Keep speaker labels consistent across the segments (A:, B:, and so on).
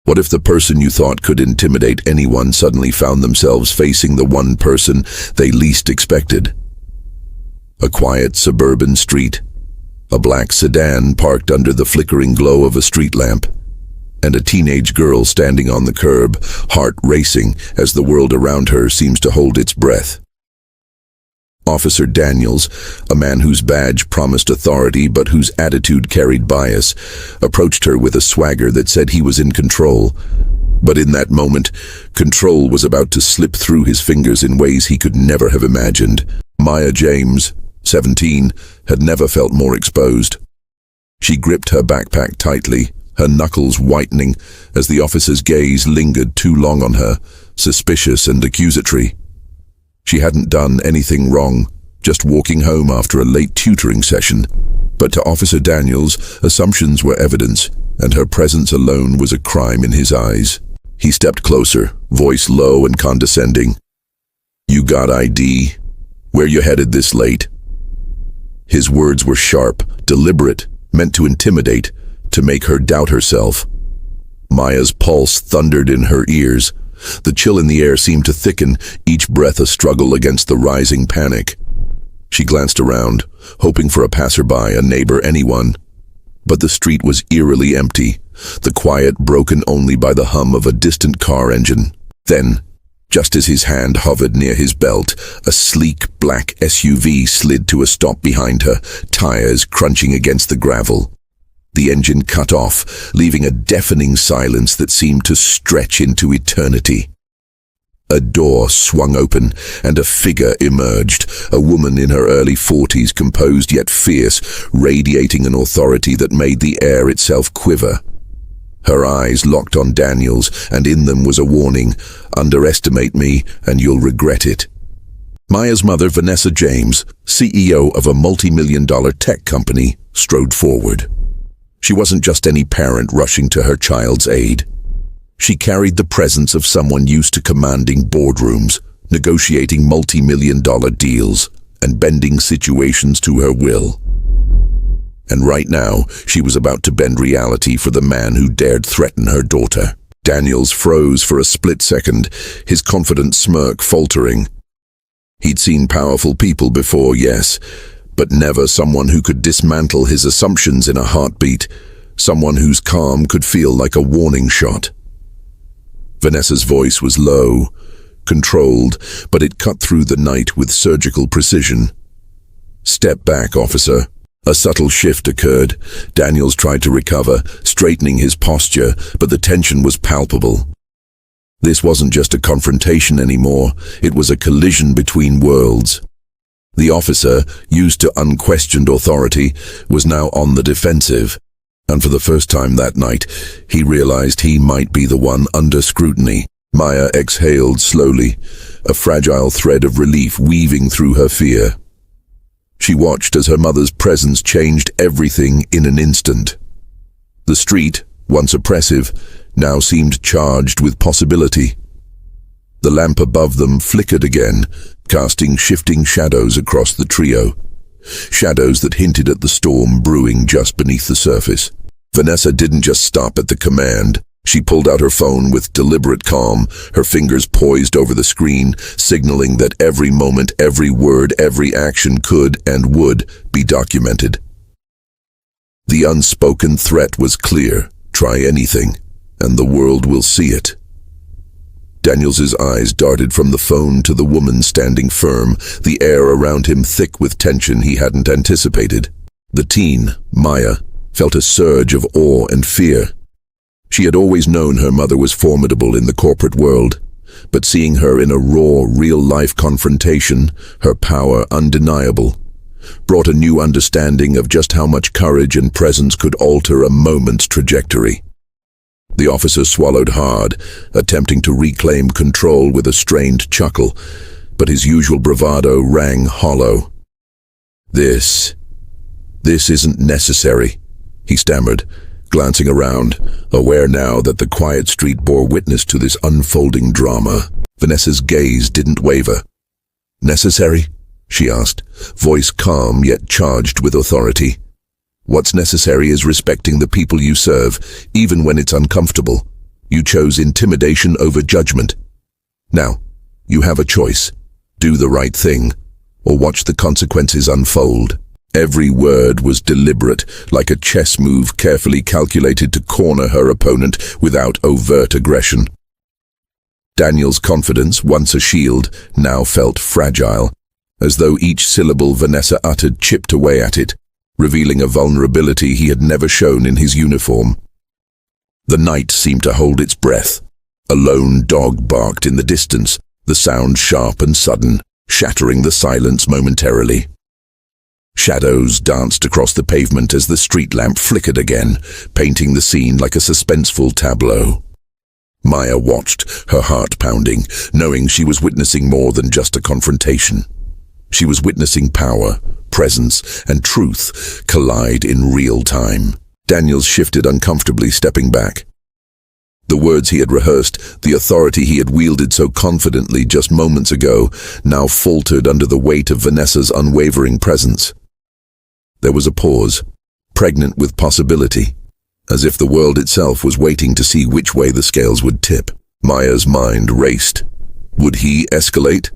A: What if the person you thought could intimidate anyone suddenly found themselves facing the one person they least expected? A quiet suburban street, a black sedan parked under the flickering glow of a street lamp, and a teenage girl standing on the curb, heart racing as the world around her seems to hold its breath. Officer Daniels, a man whose badge promised authority but whose attitude carried bias, approached her with a swagger that said he was in control. But in that moment, control was about to slip through his fingers in ways he could never have imagined. Maya James, 17, had never felt more exposed. She gripped her backpack tightly, her knuckles whitening as the officer's gaze lingered too long on her, suspicious and accusatory. She hadn't done anything wrong, just walking home after a late tutoring session. But to Officer Daniels, assumptions were evidence, and her presence alone was a crime in his eyes. He stepped closer, voice low and condescending. "You got ID? Where you headed this late?" His words were sharp, deliberate, meant to intimidate, to make her doubt herself. Maya's pulse thundered in her ears. The chill in the air seemed to thicken, each breath a struggle against the rising panic. She glanced around, hoping for a passerby, a neighbor, anyone. But the street was eerily empty, the quiet broken only by the hum of a distant car engine. Then, just as his hand hovered near his belt, a sleek black SUV slid to a stop behind her, tires crunching against the gravel. The engine cut off, leaving a deafening silence that seemed to stretch into eternity. A door swung open, and a figure emerged, a woman in her early 40s, composed yet fierce, radiating an authority that made the air itself quiver. Her eyes locked on Daniels, and in them was a warning: underestimate me, and you'll regret it. Maya's mother, Vanessa James, CEO of a multi-million-dollar tech company, strode forward. She wasn't just any parent rushing to her child's aid. She carried the presence of someone used to commanding boardrooms, negotiating multi-million-dollar deals, and bending situations to her will. And right now, she was about to bend reality for the man who dared threaten her daughter. Daniels froze for a split second, his confident smirk faltering. He'd seen powerful people before, yes, but never someone who could dismantle his assumptions in a heartbeat, someone whose calm could feel like a warning shot. Vanessa's voice was low, controlled, but it cut through the night with surgical precision. "Step back, officer." A subtle shift occurred. Daniels tried to recover, straightening his posture, but the tension was palpable. This wasn't just a confrontation anymore, it was a collision between worlds. The officer, used to unquestioned authority, was now on the defensive, and for the first time that night, he realized he might be the one under scrutiny. Maya exhaled slowly, a fragile thread of relief weaving through her fear. She watched as her mother's presence changed everything in an instant. The street, once oppressive, now seemed charged with possibility. The lamp above them flickered again, casting shifting shadows across the trio. Shadows that hinted at the storm brewing just beneath the surface. Vanessa didn't just stop at the command. She pulled out her phone with deliberate calm, her fingers poised over the screen, signaling that every moment, every word, every action could and would be documented. The unspoken threat was clear: try anything, and the world will see it. Daniels's eyes darted from the phone to the woman standing firm, the air around him thick with tension he hadn't anticipated. The teen, Maya, felt a surge of awe and fear. She had always known her mother was formidable in the corporate world, but seeing her in a raw, real-life confrontation, her power undeniable, brought a new understanding of just how much courage and presence could alter a moment's trajectory. The officer swallowed hard, attempting to reclaim control with a strained chuckle, but his usual bravado rang hollow. This isn't necessary," he stammered, glancing around, aware now that the quiet street bore witness to this unfolding drama. Vanessa's gaze didn't waver. "Necessary?" she asked, voice calm yet charged with authority. "What's necessary is respecting the people you serve, even when it's uncomfortable. You chose intimidation over judgment. Now, you have a choice. Do the right thing, or watch the consequences unfold. Every word was deliberate, like a chess move carefully calculated to corner her opponent without overt aggression. Daniel's confidence, once a shield, now felt fragile, as though each syllable Vanessa uttered chipped away at it, revealing a vulnerability he had never shown in his uniform. The night seemed to hold its breath. A lone dog barked in the distance, the sound sharp and sudden, shattering the silence momentarily. Shadows danced across the pavement as the street lamp flickered again, painting the scene like a suspenseful tableau. Maya watched, her heart pounding, knowing she was witnessing more than just a confrontation. She was witnessing power, presence, and truth collide in real time. Daniels shifted uncomfortably, stepping back. The words he had rehearsed, the authority he had wielded so confidently just moments ago, now faltered under the weight of Vanessa's unwavering presence. There was a pause, pregnant with possibility, as if the world itself was waiting to see which way the scales would tip. Maya's mind raced. Would he escalate?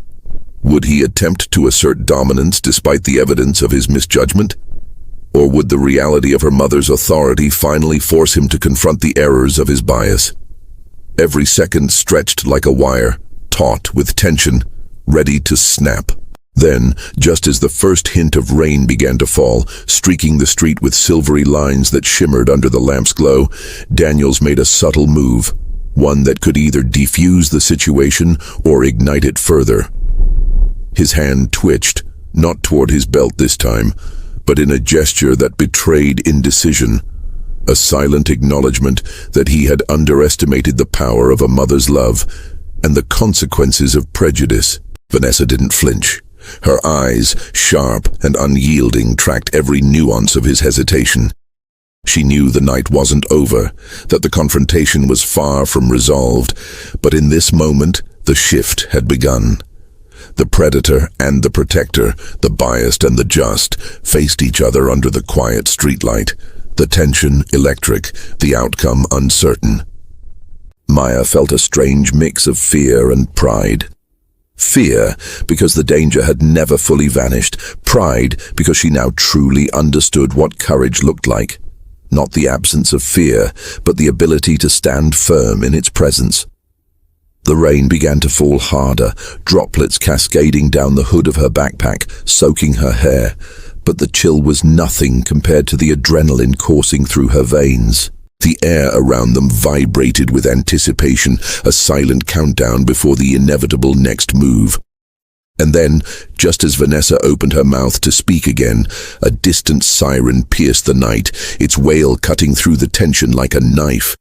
A: Would he attempt to assert dominance despite the evidence of his misjudgment? Or would the reality of her mother's authority finally force him to confront the errors of his bias? Every second stretched like a wire, taut with tension, ready to snap. Then, just as the first hint of rain began to fall, streaking the street with silvery lines that shimmered under the lamp's glow, Daniels made a subtle move, one that could either defuse the situation or ignite it further. His hand twitched, not toward his belt this time, but in a gesture that betrayed indecision, a silent acknowledgement that he had underestimated the power of a mother's love and the consequences of prejudice. Vanessa didn't flinch. Her eyes, sharp and unyielding, tracked every nuance of his hesitation. She knew the night wasn't over, that the confrontation was far from resolved, but in this moment the shift had begun. The predator and the protector, the biased and the just, faced each other under the quiet streetlight, the tension electric, the outcome uncertain. Maya felt a strange mix of fear and pride. Fear, because the danger had never fully vanished. Pride, because she now truly understood what courage looked like. Not the absence of fear, but the ability to stand firm in its presence. The rain began to fall harder, droplets cascading down the hood of her backpack, soaking her hair, but the chill was nothing compared to the adrenaline coursing through her veins. The air around them vibrated with anticipation, a silent countdown before the inevitable next move. And then, just as Vanessa opened her mouth to speak again, a distant siren pierced the night, its wail cutting through the tension like a knife.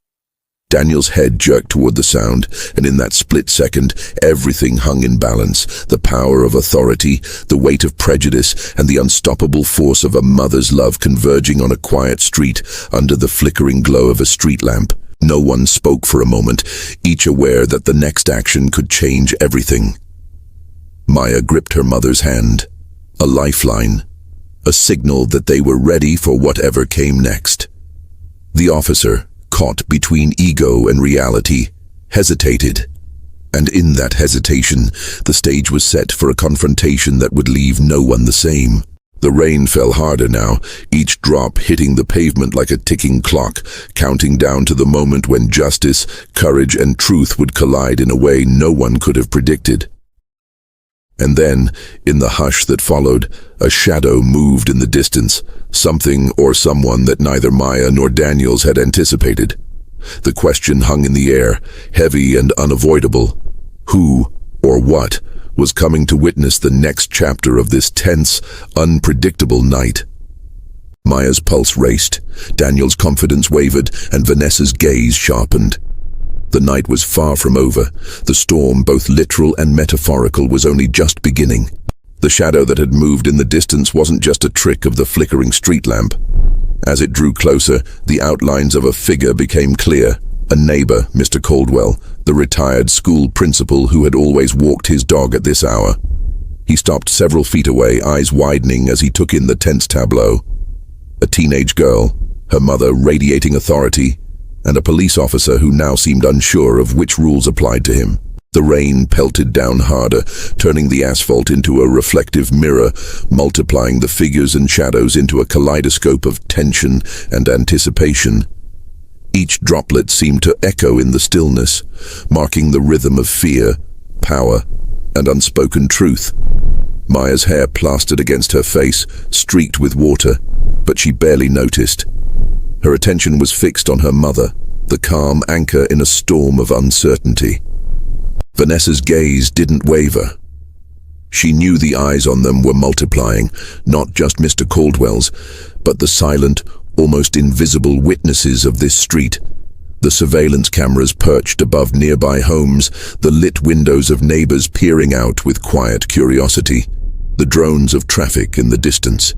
A: Daniel's head jerked toward the sound, and in that split second, everything hung in balance. The power of authority, the weight of prejudice, and the unstoppable force of a mother's love converging on a quiet street under the flickering glow of a street lamp. No one spoke for a moment, each aware that the next action could change everything. Maya gripped her mother's hand, a lifeline, a signal that they were ready for whatever came next. The officer, caught between ego and reality, hesitated. And in that hesitation, the stage was set for a confrontation that would leave no one the same. The rain fell harder now, each drop hitting the pavement like a ticking clock, counting down to the moment when justice, courage, and truth would collide in a way no one could have predicted. And then, in the hush that followed, a shadow moved in the distance, something or someone that neither Maya nor Daniels had anticipated. The question hung in the air, heavy and unavoidable. Who, or what, was coming to witness the next chapter of this tense, unpredictable night? Maya's pulse raced, Daniel's confidence wavered, and Vanessa's gaze sharpened. The night was far from over. The storm, both literal and metaphorical, was only just beginning. The shadow that had moved in the distance wasn't just a trick of the flickering street lamp. As it drew closer, the outlines of a figure became clear. A neighbor, Mr. Caldwell, the retired school principal who had always walked his dog at this hour. He stopped several feet away, eyes widening as he took in the tense tableau. A teenage girl, her mother radiating authority, and a police officer who now seemed unsure of which rules applied to him. The rain pelted down harder, turning the asphalt into a reflective mirror, multiplying the figures and shadows into a kaleidoscope of tension and anticipation. Each droplet seemed to echo in the stillness, marking the rhythm of fear, power, and unspoken truth. Maya's hair plastered against her face, streaked with water, but she barely noticed. Her attention was fixed on her mother, the calm anchor in a storm of uncertainty. Vanessa's gaze didn't waver. She knew the eyes on them were multiplying, not just Mr. Caldwell's, but the silent, almost invisible witnesses of this street. The surveillance cameras perched above nearby homes, the lit windows of neighbors peering out with quiet curiosity, the drones of traffic in the distance.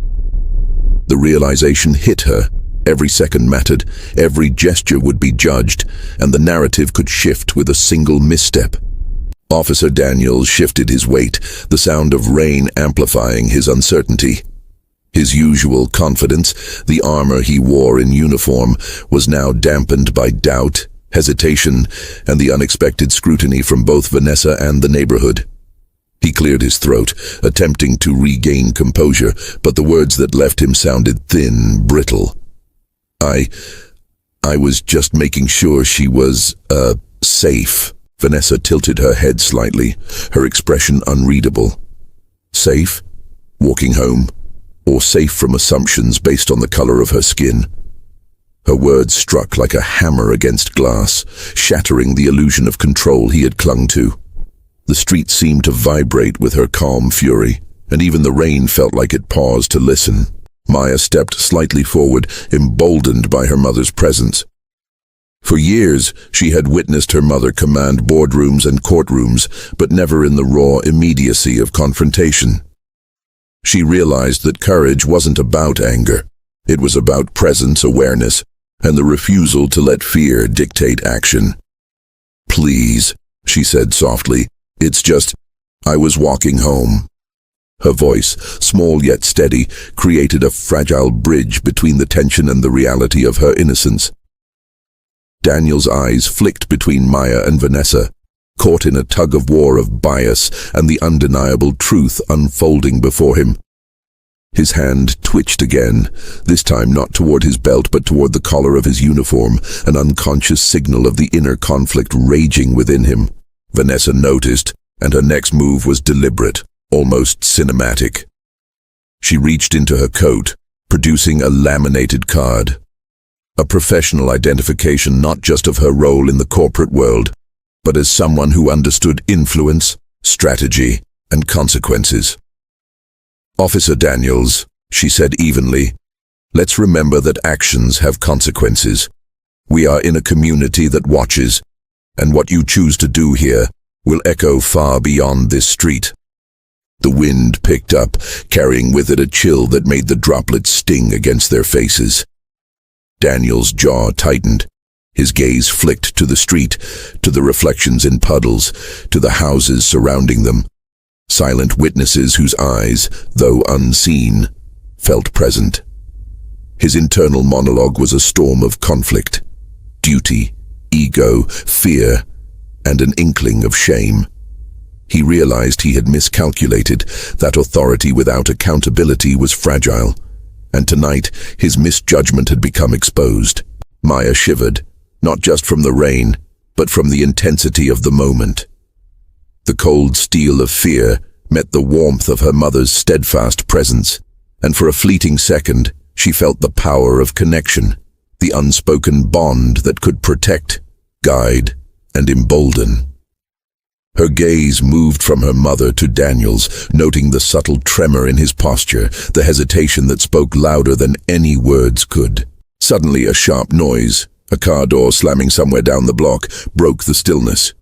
A: The realization hit her. Every second mattered, every gesture would be judged, and the narrative could shift with a single misstep. Officer Daniels shifted his weight, the sound of rain amplifying his uncertainty. His usual confidence, the armor he wore in uniform, was now dampened by doubt, hesitation, and the unexpected scrutiny from both Vanessa and the neighborhood. He cleared his throat, attempting to regain composure, but the words that left him sounded thin, brittle. I was just making sure she was, safe. Vanessa tilted her head slightly, her expression unreadable. Safe? Walking home? Or safe from assumptions based on the color of her skin? Her words struck like a hammer against glass, shattering the illusion of control he had clung to. The street seemed to vibrate with her calm fury, and even the rain felt like it paused to listen. Maya stepped slightly forward, emboldened by her mother's presence. For years, she had witnessed her mother command boardrooms and courtrooms, but never in the raw immediacy of confrontation. She realized that courage wasn't about anger. It was about presence, awareness, and the refusal to let fear dictate action. "Please," she said softly, "it's just, I was walking home." Her voice, small yet steady, created a fragile bridge between the tension and the reality of her innocence. Daniel's eyes flicked between Maya and Vanessa, caught in a tug-of-war of bias and the undeniable truth unfolding before him. His hand twitched again, this time not toward his belt but toward the collar of his uniform, an unconscious signal of the inner conflict raging within him. Vanessa noticed, and her next move was deliberate, almost cinematic. She reached into her coat, producing a laminated card. A professional identification not just of her role in the corporate world, but as someone who understood influence, strategy, and consequences. "Officer Daniels," she said evenly, "let's remember that actions have consequences. We are in a community that watches, and what you choose to do here will echo far beyond this street." The wind picked up, carrying with it a chill that made the droplets sting against their faces. Daniel's jaw tightened. His gaze flicked to the street, to the reflections in puddles, to the houses surrounding them. Silent witnesses whose eyes, though unseen, felt present. His internal monologue was a storm of conflict. Duty, ego, fear, and an inkling of shame. He realized he had miscalculated, that authority without accountability was fragile, and tonight his misjudgment had become exposed. Maya shivered, not just from the rain, but from the intensity of the moment. The cold steel of fear met the warmth of her mother's steadfast presence, and for a fleeting second she felt the power of connection, the unspoken bond that could protect, guide, and embolden. Her gaze moved from her mother to Daniel's, noting the subtle tremor in his posture, the hesitation that spoke louder than any words could. Suddenly a sharp noise, a car door slamming somewhere down the block, broke the stillness.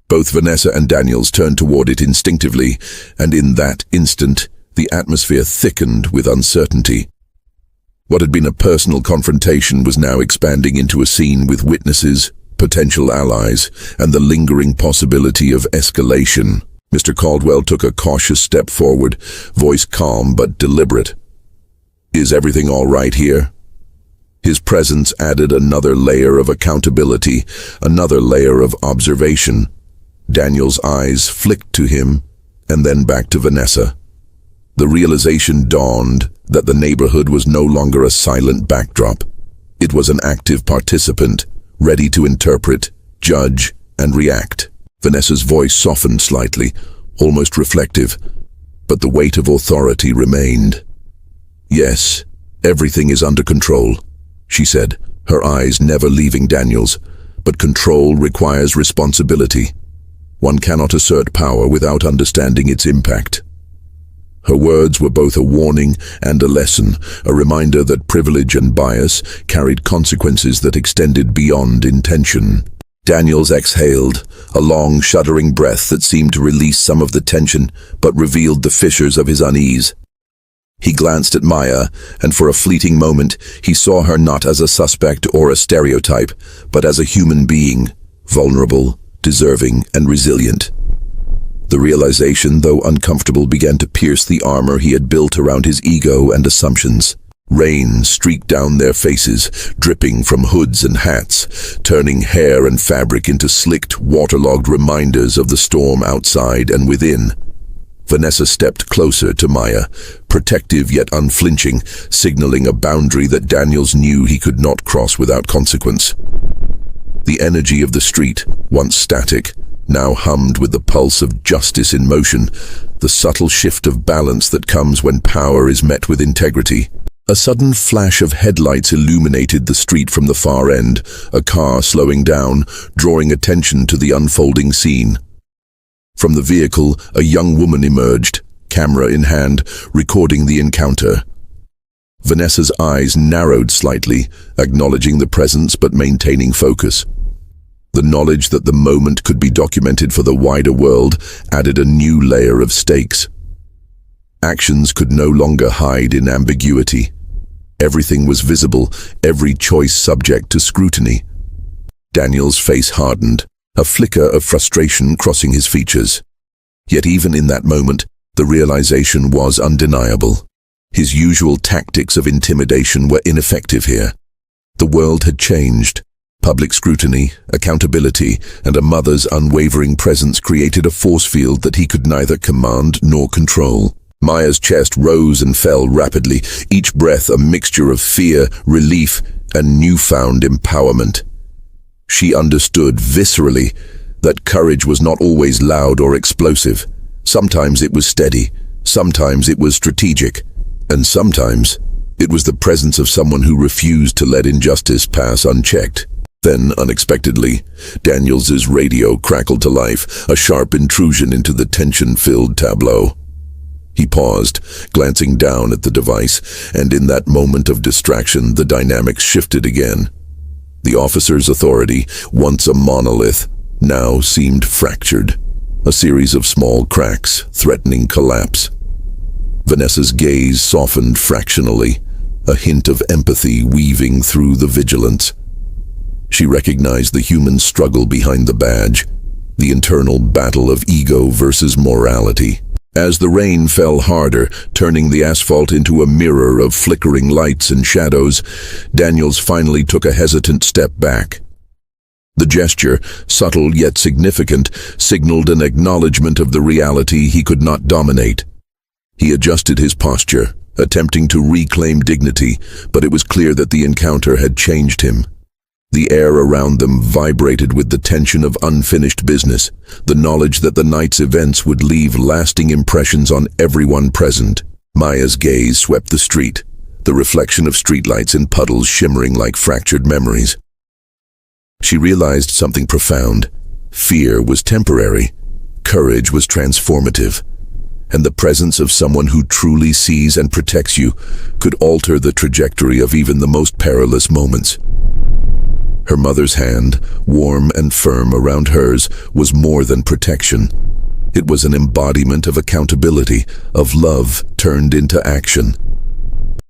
A: Both Vanessa and Daniels turned toward it instinctively, and in that instant, the atmosphere thickened with uncertainty. What had been a personal confrontation was now expanding into a scene with witnesses, potential allies, and the lingering possibility of escalation. Mr. Caldwell took a cautious step forward, voice calm but deliberate. "Is everything all right here?" His presence added another layer of accountability, another layer of observation. Daniel's eyes flicked to him, and then back to Vanessa. The realization dawned that the neighborhood was no longer a silent backdrop. It was an active participant, ready to interpret, judge, and react. Vanessa's voice softened slightly, almost reflective, but the weight of authority remained. "Yes, everything is under control," she said, her eyes never leaving Daniel's. "But control requires responsibility. One cannot assert power without understanding its impact." Her words were both a warning and a lesson, a reminder that privilege and bias carried consequences that extended beyond intention. Daniels exhaled, a long, shuddering breath that seemed to release some of the tension, but revealed the fissures of his unease. He glanced at Maya, and for a fleeting moment, he saw her not as a suspect or a stereotype, but as a human being, vulnerable, deserving, and resilient. The realization, though uncomfortable, began to pierce the armor he had built around his ego and assumptions. Rain streaked down their faces, dripping from hoods and hats, turning hair and fabric into slicked, waterlogged reminders of the storm outside and within. Vanessa stepped closer to Maya, protective yet unflinching, signaling a boundary that Daniels knew he could not cross without consequence. The energy of the street, once static, now hummed with the pulse of justice in motion, the subtle shift of balance that comes when power is met with integrity. A sudden flash of headlights illuminated the street from the far end, a car slowing down, drawing attention to the unfolding scene. From the vehicle, a young woman emerged, camera in hand, recording the encounter. Vanessa's eyes narrowed slightly, acknowledging the presence but maintaining focus. The knowledge that the moment could be documented for the wider world added a new layer of stakes. Actions could no longer hide in ambiguity. Everything was visible, every choice subject to scrutiny. Daniel's face hardened, a flicker of frustration crossing his features. Yet even in that moment, the realization was undeniable. His usual tactics of intimidation were ineffective here. The world had changed. Public scrutiny, accountability, and a mother's unwavering presence created a force field that he could neither command nor control. Maya's chest rose and fell rapidly, each breath a mixture of fear, relief, and newfound empowerment. She understood viscerally that courage was not always loud or explosive. Sometimes it was steady, sometimes it was strategic, and sometimes it was the presence of someone who refused to let injustice pass unchecked. Then, unexpectedly, Daniels's radio crackled to life, a sharp intrusion into the tension-filled tableau. He paused, glancing down at the device, and in that moment of distraction, the dynamics shifted again. The officer's authority, once a monolith, now seemed fractured, a series of small cracks threatening collapse. Vanessa's gaze softened fractionally, a hint of empathy weaving through the vigilance. She recognized the human struggle behind the badge, the internal battle of ego versus morality. As the rain fell harder, turning the asphalt into a mirror of flickering lights and shadows, Daniels finally took a hesitant step back. The gesture, subtle yet significant, signaled an acknowledgement of the reality he could not dominate. He adjusted his posture, attempting to reclaim dignity, but it was clear that the encounter had changed him. The air around them vibrated with the tension of unfinished business, the knowledge that the night's events would leave lasting impressions on everyone present. Maya's gaze swept the street, the reflection of streetlights in puddles shimmering like fractured memories. She realized something profound. Fear was temporary, courage was transformative, and the presence of someone who truly sees and protects you could alter the trajectory of even the most perilous moments. Her mother's hand, warm and firm around hers, was more than protection. It was an embodiment of accountability, of love turned into action.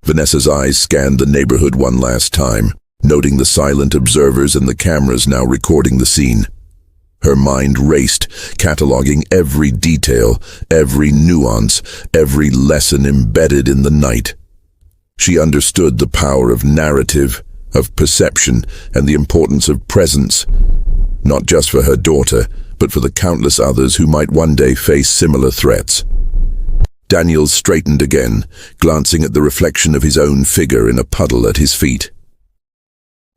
A: Vanessa's eyes scanned the neighborhood one last time, noting the silent observers and the cameras now recording the scene. Her mind raced, cataloging every detail, every nuance, every lesson embedded in the night. She understood the power of narrative, of perception, and the importance of presence, not just for her daughter, but for the countless others who might one day face similar threats. Daniels straightened again, glancing at the reflection of his own figure in a puddle at his feet.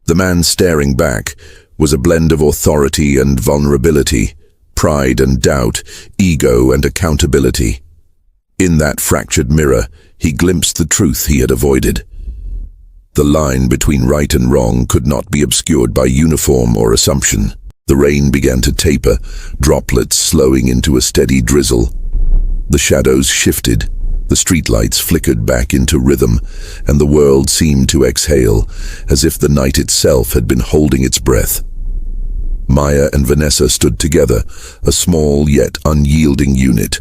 A: The man staring back was a blend of authority and vulnerability, pride and doubt, ego and accountability. In that fractured mirror, he glimpsed the truth he had avoided. The line between right and wrong could not be obscured by uniform or assumption. The rain began to taper, droplets slowing into a steady drizzle. The shadows shifted, the streetlights flickered back into rhythm, and the world seemed to exhale, as if the night itself had been holding its breath. Maya and Vanessa stood together, a small yet unyielding unit,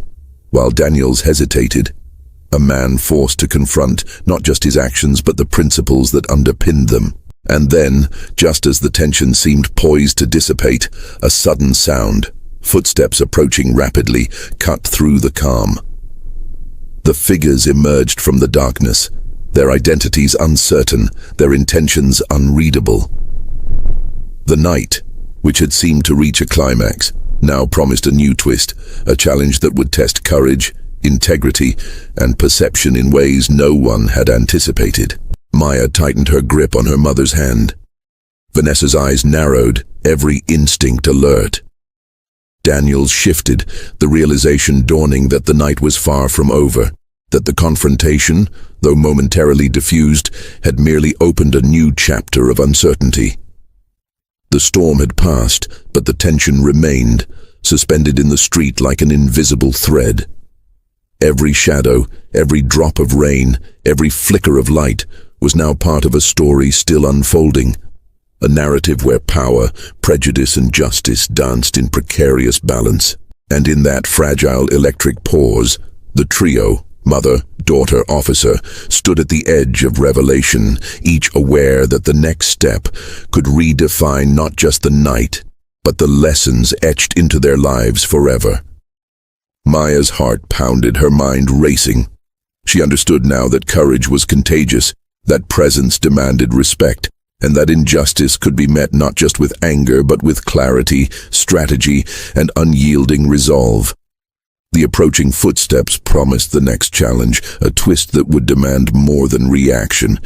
A: while Daniels hesitated, a man forced to confront not just his actions but the principles that underpinned them. And then, just as the tension seemed poised to dissipate, a sudden sound, footsteps approaching rapidly, cut through the calm. The figures emerged from the darkness, their identities uncertain, their intentions unreadable. The night, which had seemed to reach a climax, now promised a new twist, a challenge that would test courage, integrity, and perception in ways no one had anticipated. Maya tightened her grip on her mother's hand. Vanessa's eyes narrowed, every instinct alert. Daniels shifted, the realization dawning that the night was far from over, that the confrontation, though momentarily diffused, had merely opened a new chapter of uncertainty. The storm had passed, but the tension remained, suspended in the street like an invisible thread. Every shadow, every drop of rain, every flicker of light was now part of a story still unfolding, a narrative where power, prejudice, and justice danced in precarious balance. And in that fragile electric pause, the trio, mother, daughter, officer, stood at the edge of revelation, each aware that the next step could redefine not just the night, but the lessons etched into their lives forever. Maya's heart pounded, her mind racing. She understood now that courage was contagious, that presence demanded respect, and that injustice could be met not just with anger but with clarity, strategy, and unyielding resolve. The approaching footsteps promised the next challenge, a twist that would demand more than reaction.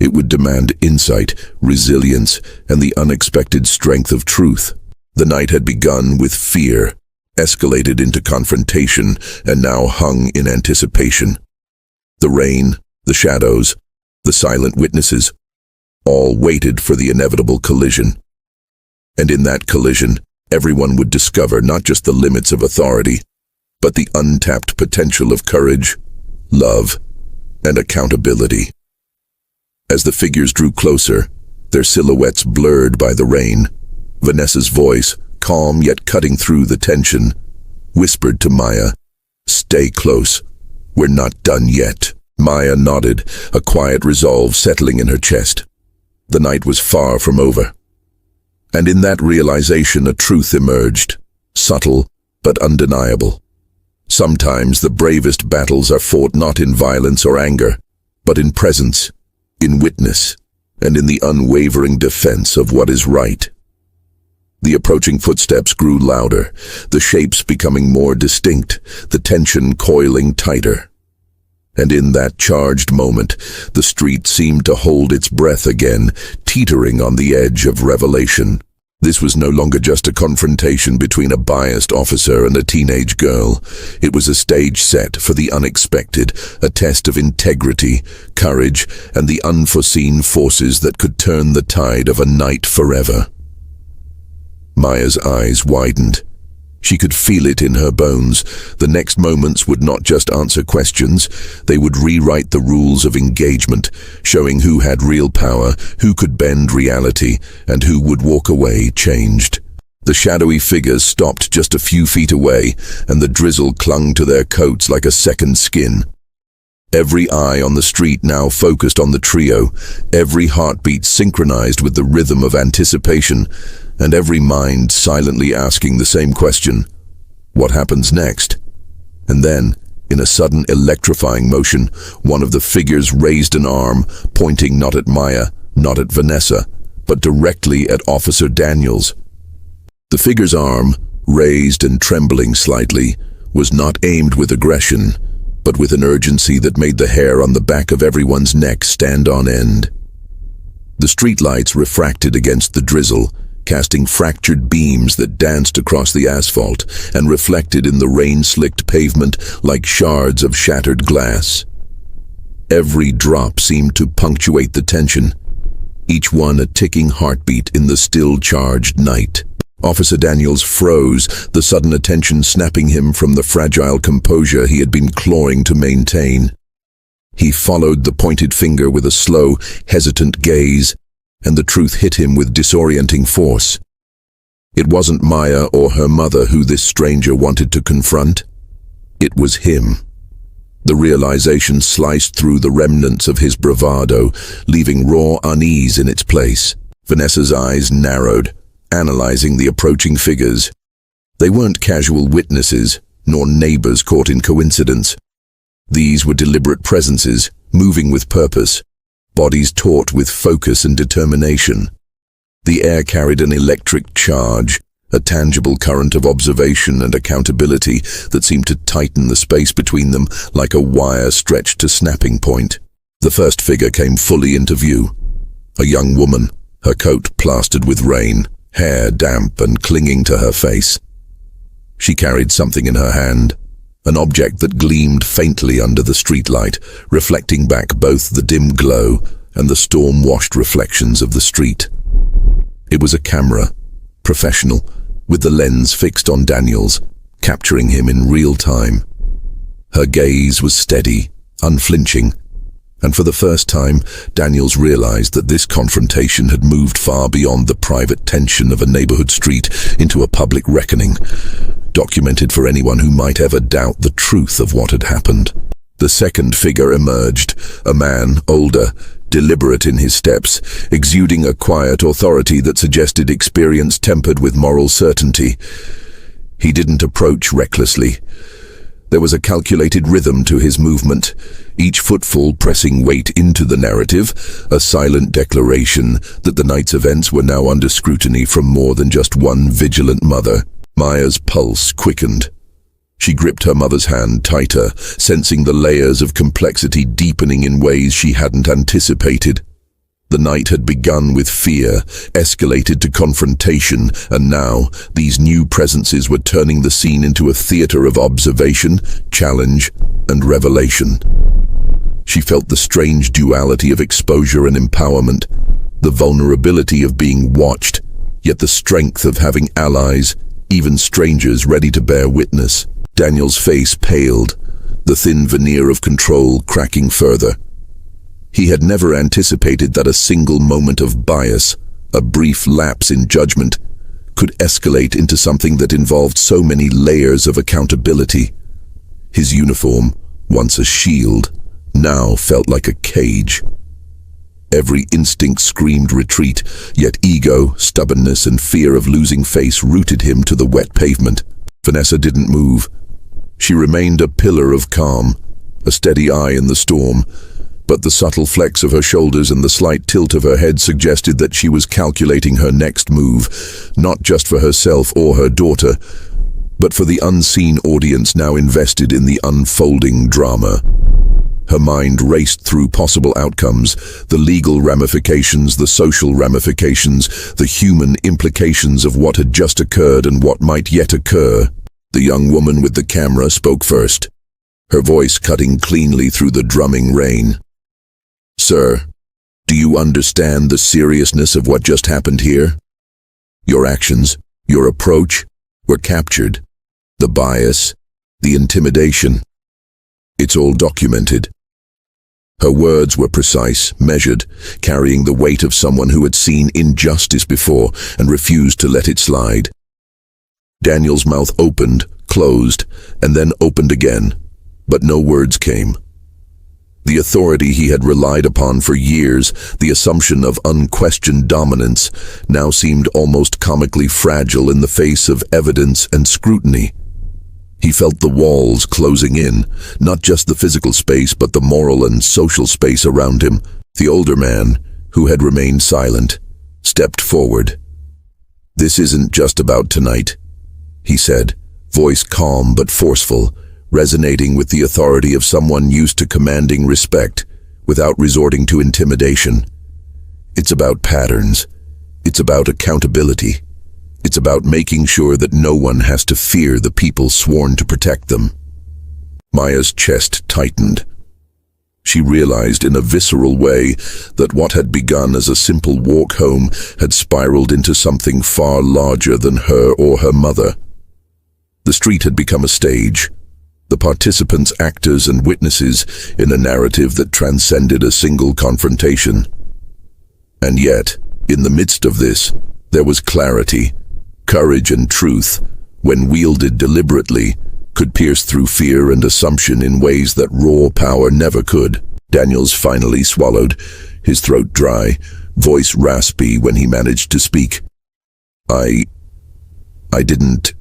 A: It would demand insight, resilience, and the unexpected strength of truth. The night had begun with fear, escalated into confrontation, and now hung in anticipation. The rain, the shadows, the silent witnesses, all waited for the inevitable collision. And in that collision, everyone would discover not just the limits of authority, but the untapped potential of courage, love, and accountability. As the figures drew closer, their silhouettes blurred by the rain, Vanessa's voice, calm yet cutting through the tension, whispered to Maya, "Stay close. We're not done yet." Maya nodded, a quiet resolve settling in her chest. The night was far from over. And in that realization a truth emerged, subtle but undeniable. Sometimes the bravest battles are fought not in violence or anger, but in presence, in witness, and in the unwavering defense of what is right. The approaching footsteps grew louder, the shapes becoming more distinct, the tension coiling tighter. And in that charged moment, the street seemed to hold its breath again, teetering on the edge of revelation. This was no longer just a confrontation between a biased officer and a teenage girl. It was a stage set for the unexpected, a test of integrity, courage, and the unforeseen forces that could turn the tide of a night forever. Maya's eyes widened. She could feel it in her bones. The next moments would not just answer questions, they would rewrite the rules of engagement, showing who had real power, who could bend reality, and who would walk away changed. The shadowy figures stopped just a few feet away, and the drizzle clung to their coats like a second skin. Every eye on the street now focused on the trio, every heartbeat synchronized with the rhythm of anticipation, and every mind silently asking the same question: what happens next? And then, in a sudden electrifying motion, one of the figures raised an arm, pointing not at Maya, not at Vanessa, but directly at Officer Daniels. The figure's arm, raised and trembling slightly, was not aimed with aggression, but with an urgency that made the hair on the back of everyone's neck stand on end. The streetlights refracted against the drizzle, casting fractured beams that danced across the asphalt and reflected in the rain-slicked pavement like shards of shattered glass. Every drop seemed to punctuate the tension, each one a ticking heartbeat in the still charged night. Officer Daniels froze, the sudden attention snapping him from the fragile composure he had been clawing to maintain. He followed the pointed finger with a slow, hesitant gaze, and the truth hit him with disorienting force. It wasn't Maya or her mother who this stranger wanted to confront. It was him. The realization sliced through the remnants of his bravado, leaving raw unease in its place. Vanessa's eyes narrowed, analyzing the approaching figures. They weren't casual witnesses, nor neighbors caught in coincidence. These were deliberate presences, moving with purpose, bodies taut with focus and determination. The air carried an electric charge, a tangible current of observation and accountability that seemed to tighten the space between them like a wire stretched to snapping point. The first figure came fully into view. A young woman, her coat plastered with rain, hair damp and clinging to her face. She carried something in her hand, an object that gleamed faintly under the streetlight, reflecting back both the dim glow and the storm-washed reflections of the street. It was a camera, professional, with the lens fixed on Daniels, capturing him in real time. Her gaze was steady, unflinching, and for the first time, Daniels realized that this confrontation had moved far beyond the private tension of a neighborhood street into a public reckoning, documented for anyone who might ever doubt the truth of what had happened. The second figure emerged, a man, older, deliberate in his steps, exuding a quiet authority that suggested experience tempered with moral certainty. He didn't approach recklessly. There was a calculated rhythm to his movement, each footfall pressing weight into the narrative, a silent declaration that the night's events were now under scrutiny from more than just one vigilant mother. Maya's pulse quickened. She gripped her mother's hand tighter, sensing the layers of complexity deepening in ways she hadn't anticipated. The night had begun with fear, escalated to confrontation, and now these new presences were turning the scene into a theater of observation, challenge, and revelation. She felt the strange duality of exposure and empowerment, the vulnerability of being watched, yet the strength of having allies, even strangers ready to bear witness. Daniel's face paled, the thin veneer of control cracking further. He had never anticipated that a single moment of bias, a brief lapse in judgment, could escalate into something that involved so many layers of accountability. His uniform, once a shield, now felt like a cage. Every instinct screamed retreat, yet ego, stubbornness, and fear of losing face rooted him to the wet pavement. Vanessa didn't move. She remained a pillar of calm, a steady eye in the storm, but the subtle flex of her shoulders and the slight tilt of her head suggested that she was calculating her next move, not just for herself or her daughter, but for the unseen audience now invested in the unfolding drama. Her mind raced through possible outcomes, the legal ramifications, the social ramifications, the human implications of what had just occurred and what might yet occur. The young woman with the camera spoke first, her voice cutting cleanly through the drumming rain. "Sir, do you understand the seriousness of what just happened here? Your actions, your approach, were captured. The bias, the intimidation. It's all documented." Her words were precise, measured, carrying the weight of someone who had seen injustice before and refused to let it slide. Daniel's mouth opened, closed, and then opened again, but no words came. The authority he had relied upon for years, the assumption of unquestioned dominance, now seemed almost comically fragile in the face of evidence and scrutiny. He felt the walls closing in, not just the physical space but the moral and social space around him. The older man, who had remained silent, stepped forward. "This isn't just about tonight," he said, voice calm but forceful, resonating with the authority of someone used to commanding respect without resorting to intimidation. "It's about patterns. It's about accountability. It's about making sure that no one has to fear the people sworn to protect them." Maya's chest tightened. She realized in a visceral way that what had begun as a simple walk home had spiraled into something far larger than her or her mother. The street had become a stage, the participants actors and witnesses in a narrative that transcended a single confrontation. And yet, in the midst of this, there was clarity. Courage and truth, when wielded deliberately, could pierce through fear and assumption in ways that raw power never could. Daniels finally swallowed, his throat dry, voice raspy when he managed to speak. I didn't.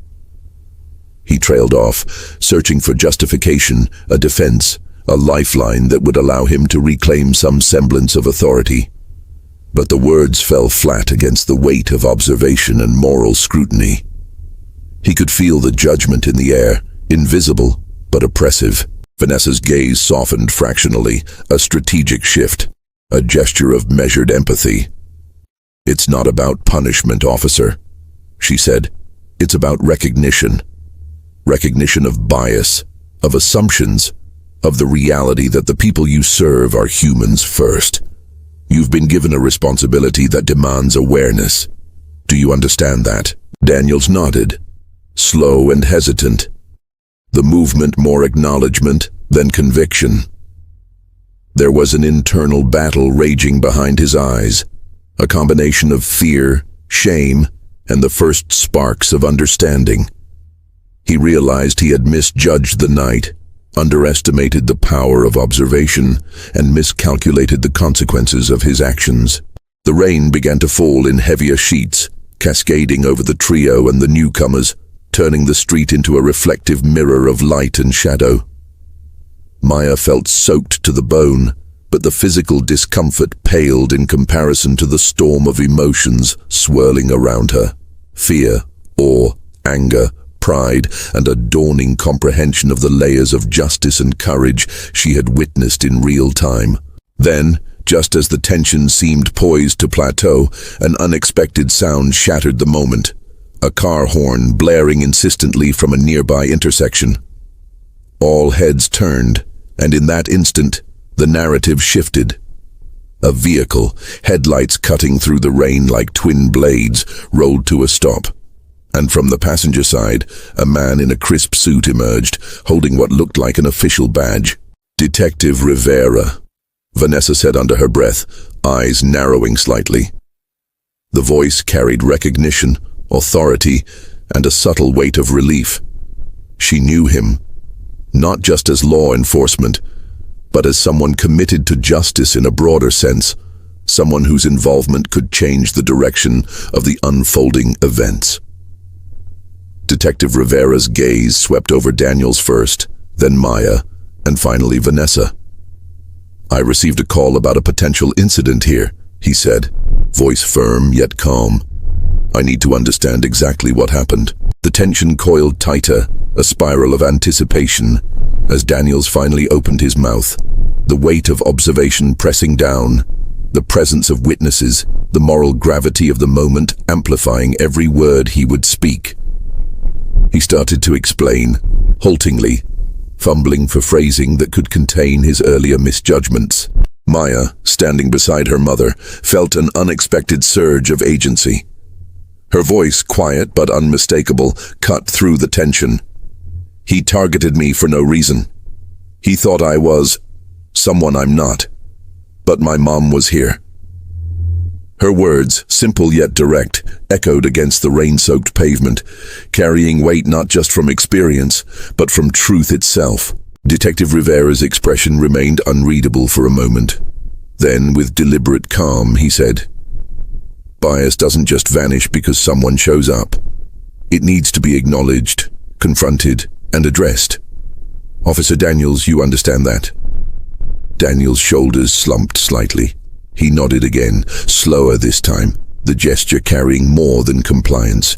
A: He trailed off, searching for justification, a defense, a lifeline that would allow him to reclaim some semblance of authority. But the words fell flat against the weight of observation and moral scrutiny. He could feel the judgment in the air, invisible but oppressive. Vanessa's gaze softened fractionally, a strategic shift, a gesture of measured empathy. "It's not about punishment, officer," she said. "It's about recognition. Recognition of bias, of assumptions, of the reality that the people you serve are humans first. You've been given a responsibility that demands awareness. Do you understand that?" Daniels nodded, slow and hesitant. The movement more acknowledgement than conviction. There was an internal battle raging behind his eyes, a combination of fear, shame, and the first sparks of understanding. He realized he had misjudged the night, underestimated the power of observation, and miscalculated the consequences of his actions. The rain began to fall in heavier sheets, cascading over the trio and the newcomers, turning the street into a reflective mirror of light and shadow. Maya felt soaked to the bone, but the physical discomfort paled in comparison to the storm of emotions swirling around her. Fear, awe, anger, pride, and a dawning comprehension of the layers of justice and courage she had witnessed in real time. Then, just as the tension seemed poised to plateau, an unexpected sound shattered the moment. A car horn blaring insistently from a nearby intersection. All heads turned, and in that instant, the narrative shifted. A vehicle, headlights cutting through the rain like twin blades, rolled to a stop. And from the passenger side, a man in a crisp suit emerged, holding what looked like an official badge. "Detective Rivera," Vanessa said under her breath, eyes narrowing slightly. The voice carried recognition, authority, and a subtle weight of relief. She knew him, not just as law enforcement, but as someone committed to justice in a broader sense, someone whose involvement could change the direction of the unfolding events. Detective Rivera's gaze swept over Daniels first, then Maya, and finally Vanessa. "I received a call about a potential incident here," he said, voice firm yet calm. "I need to understand exactly what happened." The tension coiled tighter, a spiral of anticipation, as Daniels finally opened his mouth, the weight of observation pressing down, the presence of witnesses, the moral gravity of the moment amplifying every word he would speak. He started to explain, haltingly, fumbling for phrasing that could contain his earlier misjudgments. Maya, standing beside her mother, felt an unexpected surge of agency. Her voice, quiet but unmistakable, cut through the tension. "He targeted me for no reason. He thought I was someone I'm not. But my mom was here." Her words, simple yet direct, echoed against the rain-soaked pavement, carrying weight not just from experience, but from truth itself. Detective Rivera's expression remained unreadable for a moment. Then, with deliberate calm, he said, "Bias doesn't just vanish because someone shows up. It needs to be acknowledged, confronted, and addressed. Officer Daniels, you understand that?" Daniels' shoulders slumped slightly. He nodded again, slower this time, the gesture carrying more than compliance.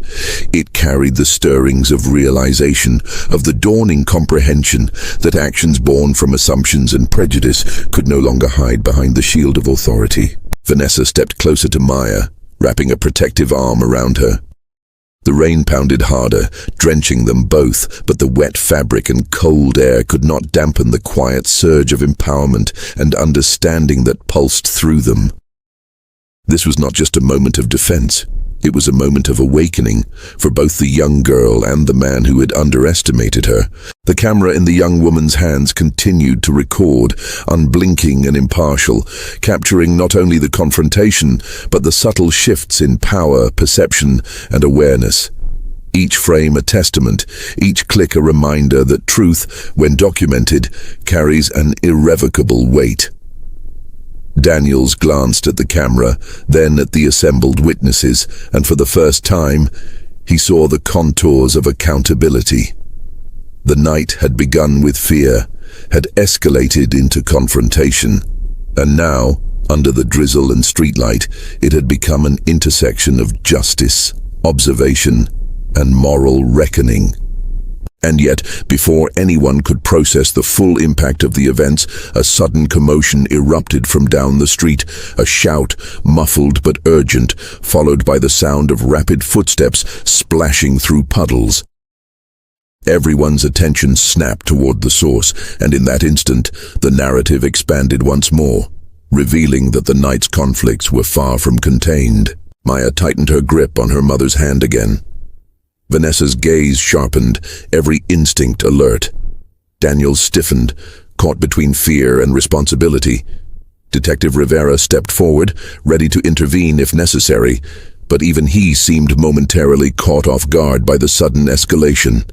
A: It carried the stirrings of realization, of the dawning comprehension that actions born from assumptions and prejudice could no longer hide behind the shield of authority. Vanessa stepped closer to Maya, wrapping a protective arm around her. The rain pounded harder, drenching them both, but the wet fabric and cold air could not dampen the quiet surge of empowerment and understanding that pulsed through them. This was not just a moment of defense. It was a moment of awakening for both the young girl and the man who had underestimated her. The camera in the young woman's hands continued to record, unblinking and impartial, capturing not only the confrontation, but the subtle shifts in power, perception, and awareness. Each frame a testament, each click a reminder that truth, when documented, carries an irrevocable weight. Daniels glanced at the camera, then at the assembled witnesses, and for the first time, he saw the contours of accountability. The night had begun with fear, had escalated into confrontation, and now, under the drizzle and streetlight, it had become an intersection of justice, observation, and moral reckoning. And yet, before anyone could process the full impact of the events, a sudden commotion erupted from down the street, a shout, muffled but urgent, followed by the sound of rapid footsteps splashing through puddles. Everyone's attention snapped toward the source, and in that instant, the narrative expanded once more, revealing that the night's conflicts were far from contained. Maya tightened her grip on her mother's hand again. Vanessa's gaze sharpened, every instinct alert. Daniels stiffened, caught between fear and responsibility. Detective Rivera stepped forward, ready to intervene if necessary, but even he seemed momentarily caught off guard by the sudden escalation.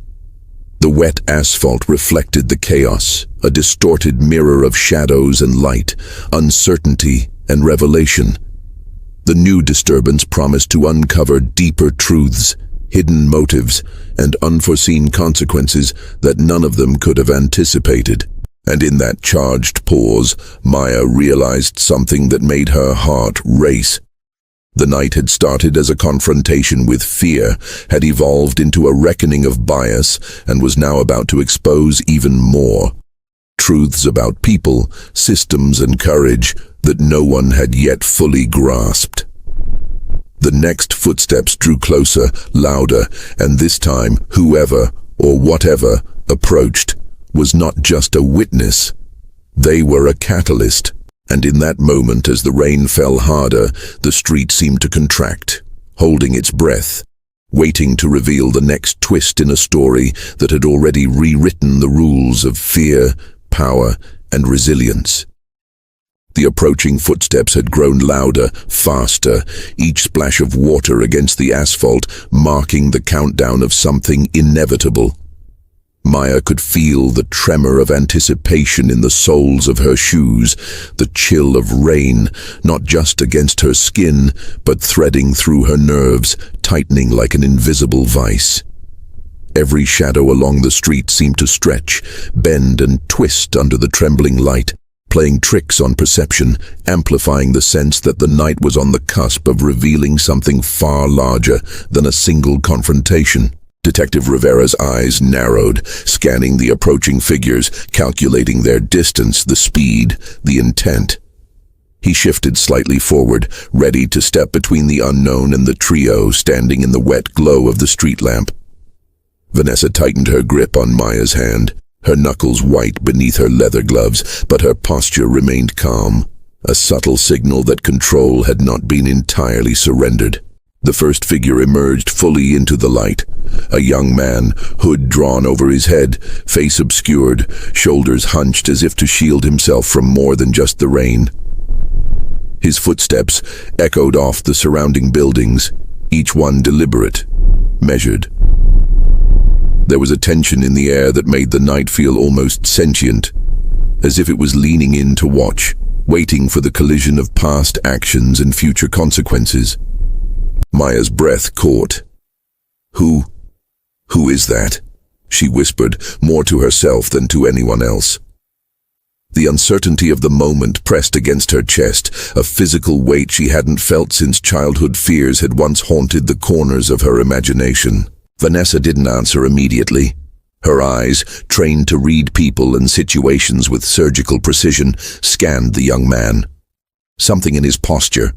A: The wet asphalt reflected the chaos, a distorted mirror of shadows and light, uncertainty and revelation. The new disturbance promised to uncover deeper truths, hidden motives, and unforeseen consequences that none of them could have anticipated. And in that charged pause, Maya realized something that made her heart race. The night had started as a confrontation with fear, had evolved into a reckoning of bias, and was now about to expose even more. Truths about people, systems, and courage that no one had yet fully grasped. The next footsteps drew closer, louder, and this time, whoever or whatever approached was not just a witness. They were a catalyst, and in that moment, as the rain fell harder, the street seemed to contract, holding its breath, waiting to reveal the next twist in a story that had already rewritten the rules of fear, power, and resilience. The approaching footsteps had grown louder, faster, each splash of water against the asphalt marking the countdown of something inevitable. Maya could feel the tremor of anticipation in the soles of her shoes, the chill of rain, not just against her skin, but threading through her nerves, tightening like an invisible vice. Every shadow along the street seemed to stretch, bend and twist under the trembling light, playing tricks on perception, amplifying the sense that the night was on the cusp of revealing something far larger than a single confrontation. Detective Rivera's eyes narrowed, scanning the approaching figures, calculating their distance, the speed, the intent. He shifted slightly forward, ready to step between the unknown and the trio standing in the wet glow of the street lamp. Vanessa tightened her grip on Maya's hand, her knuckles white beneath her leather gloves, but her posture remained calm, a subtle signal that control had not been entirely surrendered. The first figure emerged fully into the light, a young man, hood drawn over his head, face obscured, shoulders hunched as if to shield himself from more than just the rain. His footsteps echoed off the surrounding buildings, each one deliberate, measured. There was a tension in the air that made the night feel almost sentient, as if it was leaning in to watch, waiting for the collision of past actions and future consequences. Maya's breath caught. Who is that? She whispered, more to herself than to anyone else. The uncertainty of the moment pressed against her chest, a physical weight she hadn't felt since childhood fears had once haunted the corners of her imagination. Vanessa didn't answer immediately. Her eyes, trained to read people and situations with surgical precision, scanned the young man. Something in his posture,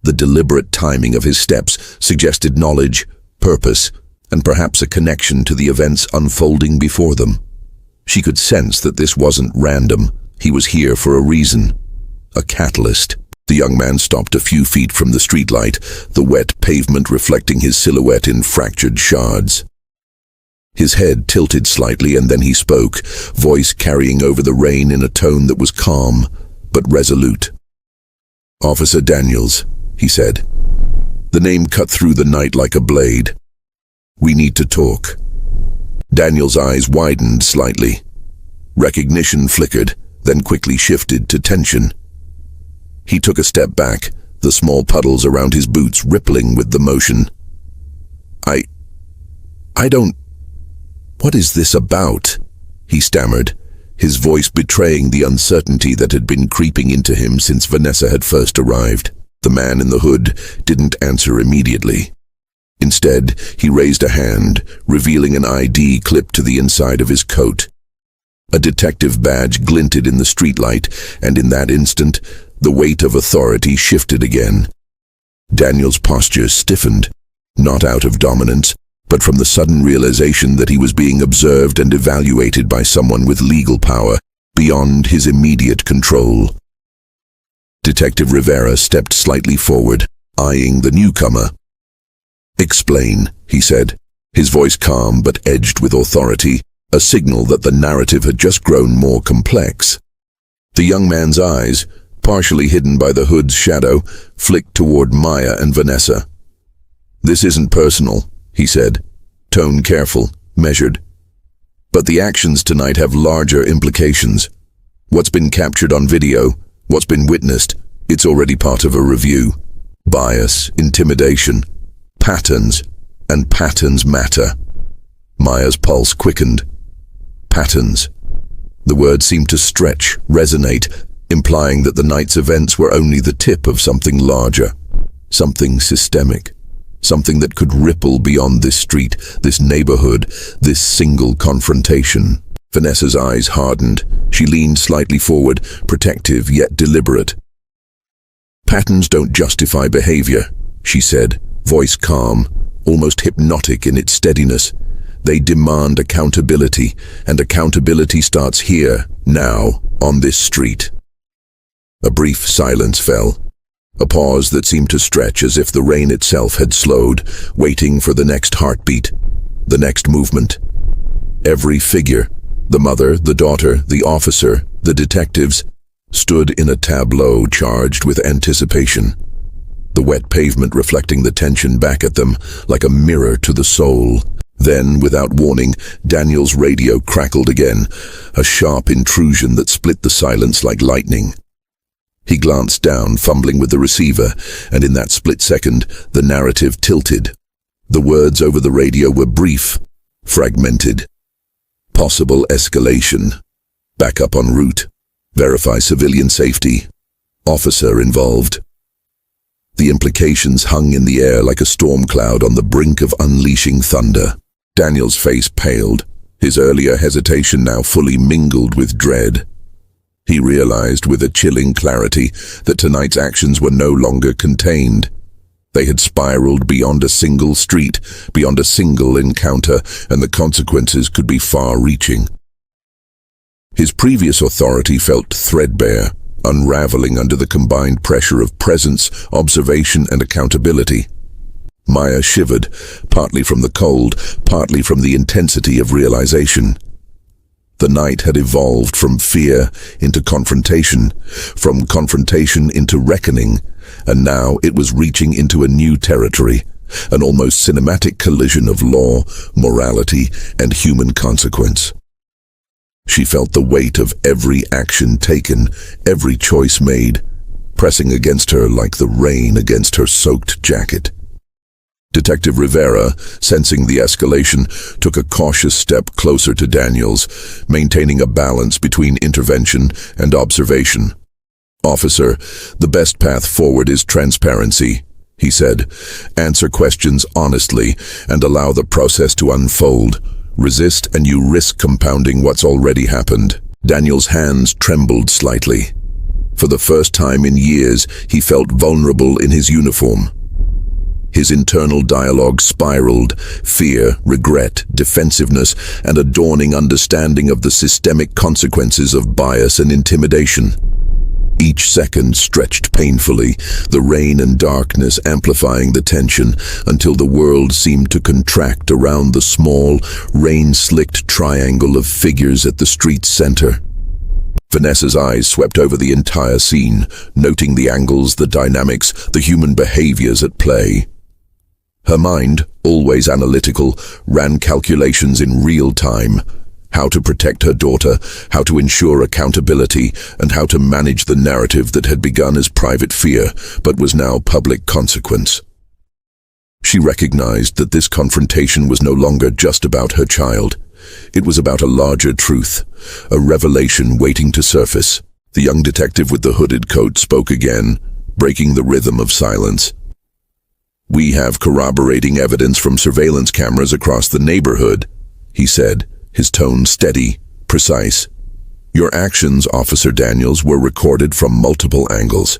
A: the deliberate timing of his steps, suggested knowledge, purpose, and perhaps a connection to the events unfolding before them. She could sense that this wasn't random. He was here for a reason. A catalyst. The young man stopped a few feet from the streetlight, the wet pavement reflecting his silhouette in fractured shards. His head tilted slightly, and then he spoke, voice carrying over the rain in a tone that was calm, but resolute. "Officer Daniels," he said. The name cut through the night like a blade. "We need to talk." Daniels' eyes widened slightly. Recognition flickered, then quickly shifted to tension. He took a step back, the small puddles around his boots rippling with the motion. I don't... What is this about?" he stammered, his voice betraying the uncertainty that had been creeping into him since Vanessa had first arrived. The man in the hood didn't answer immediately. Instead, he raised a hand, revealing an ID clipped to the inside of his coat. A detective badge glinted in the streetlight, and in that instant, the weight of authority shifted again. Daniel's posture stiffened, not out of dominance, but from the sudden realization that he was being observed and evaluated by someone with legal power beyond his immediate control. Detective Rivera stepped slightly forward, eyeing the newcomer. "Explain," he said, his voice calm but edged with authority, a signal that the narrative had just grown more complex. The young man's eyes, partially hidden by the hood's shadow, flicked toward Maya and Vanessa. "This isn't personal," he said, tone careful, measured. "But the actions tonight have larger implications. What's been captured on video, what's been witnessed, it's already part of a review. Bias, intimidation, patterns, and patterns matter." Maya's pulse quickened. Patterns. The word seemed to stretch, resonate, implying that the night's events were only the tip of something larger, something systemic. Something that could ripple beyond this street, this neighborhood, this single confrontation. Vanessa's eyes hardened. She leaned slightly forward, protective yet deliberate. "Patterns don't justify behavior," she said, voice calm, almost hypnotic in its steadiness. "They demand accountability, and accountability starts here, now, on this street." A brief silence fell. A pause that seemed to stretch as if the rain itself had slowed, waiting for the next heartbeat, the next movement. Every figure, the mother, the daughter, the officer, the detectives, stood in a tableau charged with anticipation. The wet pavement reflecting the tension back at them like a mirror to the soul. Then, without warning, Daniel's radio crackled again, a sharp intrusion that split the silence like lightning. He glanced down, fumbling with the receiver, and in that split second, the narrative tilted. The words over the radio were brief, fragmented. Possible escalation. Backup en route. Verify civilian safety. Officer involved. The implications hung in the air like a storm cloud on the brink of unleashing thunder. Daniel's face paled, his earlier hesitation now fully mingled with dread. He realized with a chilling clarity that tonight's actions were no longer contained. They had spiraled beyond a single street, beyond a single encounter, and the consequences could be far-reaching. His previous authority felt threadbare, unraveling under the combined pressure of presence, observation, and accountability. Maya shivered, partly from the cold, partly from the intensity of realization. The night had evolved from fear into confrontation, from confrontation into reckoning, and now it was reaching into a new territory, an almost cinematic collision of law, morality, and human consequence. She felt the weight of every action taken, every choice made, pressing against her like the rain against her soaked jacket. Detective Rivera, sensing the escalation, took a cautious step closer to Daniels, maintaining a balance between intervention and observation. "Officer, the best path forward is transparency," he said. "Answer questions honestly and allow the process to unfold. Resist and you risk compounding what's already happened." Daniel's hands trembled slightly. For the first time in years, he felt vulnerable in his uniform. His internal dialogue spiraled: fear, regret, defensiveness, and a dawning understanding of the systemic consequences of bias and intimidation. Each second stretched painfully, the rain and darkness amplifying the tension until the world seemed to contract around the small, rain-slicked triangle of figures at the street's center. Vanessa's eyes swept over the entire scene, noting the angles, the dynamics, the human behaviors at play. Her mind, always analytical, ran calculations in real time: how to protect her daughter, how to ensure accountability, and how to manage the narrative that had begun as private fear but was now public consequence. She recognized that this confrontation was no longer just about her child. It was about a larger truth, a revelation waiting to surface. The young detective with the hooded coat spoke again, breaking the rhythm of silence. "We have corroborating evidence from surveillance cameras across the neighborhood," he said, his tone steady, precise. "Your actions, Officer Daniels, were recorded from multiple angles.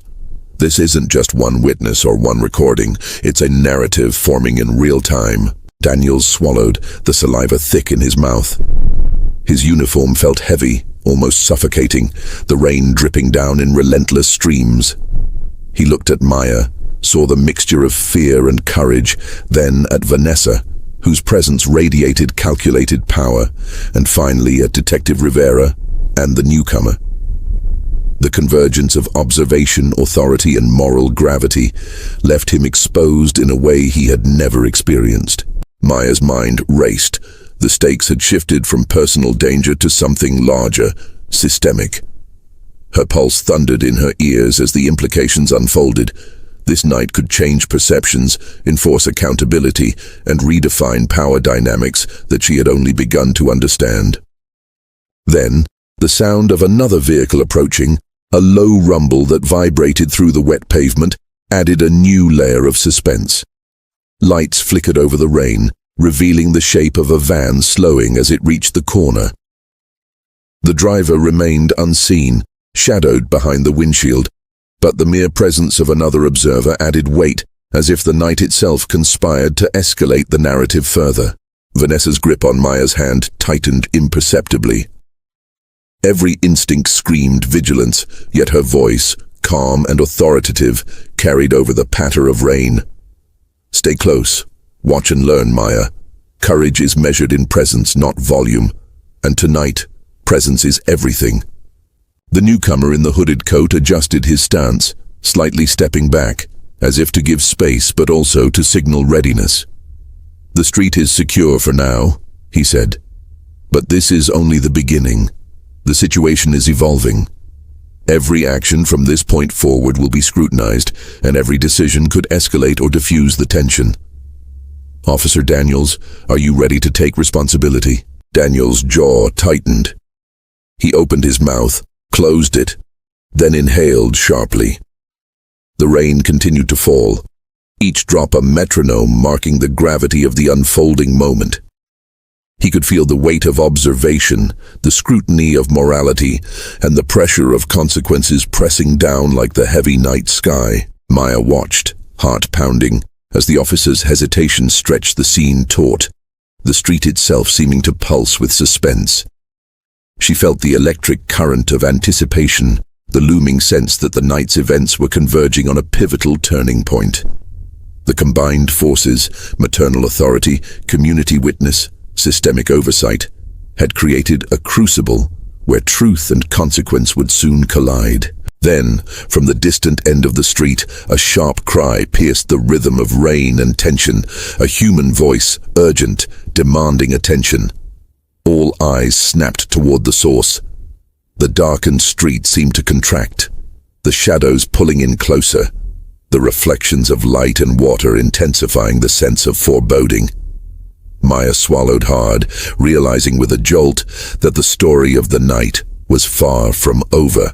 A: This isn't just one witness or one recording, it's a narrative forming in real time." Daniels swallowed, the saliva thick in his mouth. His uniform felt heavy, almost suffocating, the rain dripping down in relentless streams. He looked at Maya, saw the mixture of fear and courage, then at Vanessa, whose presence radiated calculated power, and finally at Detective Rivera and the newcomer. The convergence of observation, authority, and moral gravity left him exposed in a way he had never experienced. Maya's mind raced. The stakes had shifted from personal danger to something larger, systemic. Her pulse thundered in her ears as the implications unfolded. This night could change perceptions, enforce accountability, and redefine power dynamics that she had only begun to understand. Then, the sound of another vehicle approaching, a low rumble that vibrated through the wet pavement, added a new layer of suspense. Lights flickered over the rain, revealing the shape of a van slowing as it reached the corner. The driver remained unseen, shadowed behind the windshield, but the mere presence of another observer added weight, as if the night itself conspired to escalate the narrative further. Vanessa's grip on Maya's hand tightened imperceptibly. Every instinct screamed vigilance, yet her voice, calm and authoritative, carried over the patter of rain. "Stay close. Watch and learn, Maya. Courage is measured in presence, not volume. And tonight, presence is everything." The newcomer in the hooded coat adjusted his stance, slightly stepping back, as if to give space but also to signal readiness. "The street is secure for now," he said. "But this is only the beginning. The situation is evolving. Every action from this point forward will be scrutinized, and every decision could escalate or diffuse the tension. Officer Daniels, are you ready to take responsibility?" Daniels' jaw tightened. He opened his mouth, closed it, then inhaled sharply. The rain continued to fall, each drop a metronome marking the gravity of the unfolding moment. He could feel the weight of observation, the scrutiny of morality, and the pressure of consequences pressing down like the heavy night sky. Maya watched, heart pounding, as the officer's hesitation stretched the scene taut, the street itself seeming to pulse with suspense. She felt the electric current of anticipation, the looming sense that the night's events were converging on a pivotal turning point. The combined forces, maternal authority, community witness, systemic oversight, had created a crucible where truth and consequence would soon collide. Then, from the distant end of the street, a sharp cry pierced the rhythm of rain and tension, a human voice, urgent, demanding attention. All eyes snapped toward the source. The darkened street seemed to contract, the shadows pulling in closer. the reflections of light and water intensifying the sense of foreboding. Maya swallowed hard, realizing with a jolt that the story of the night was far from over.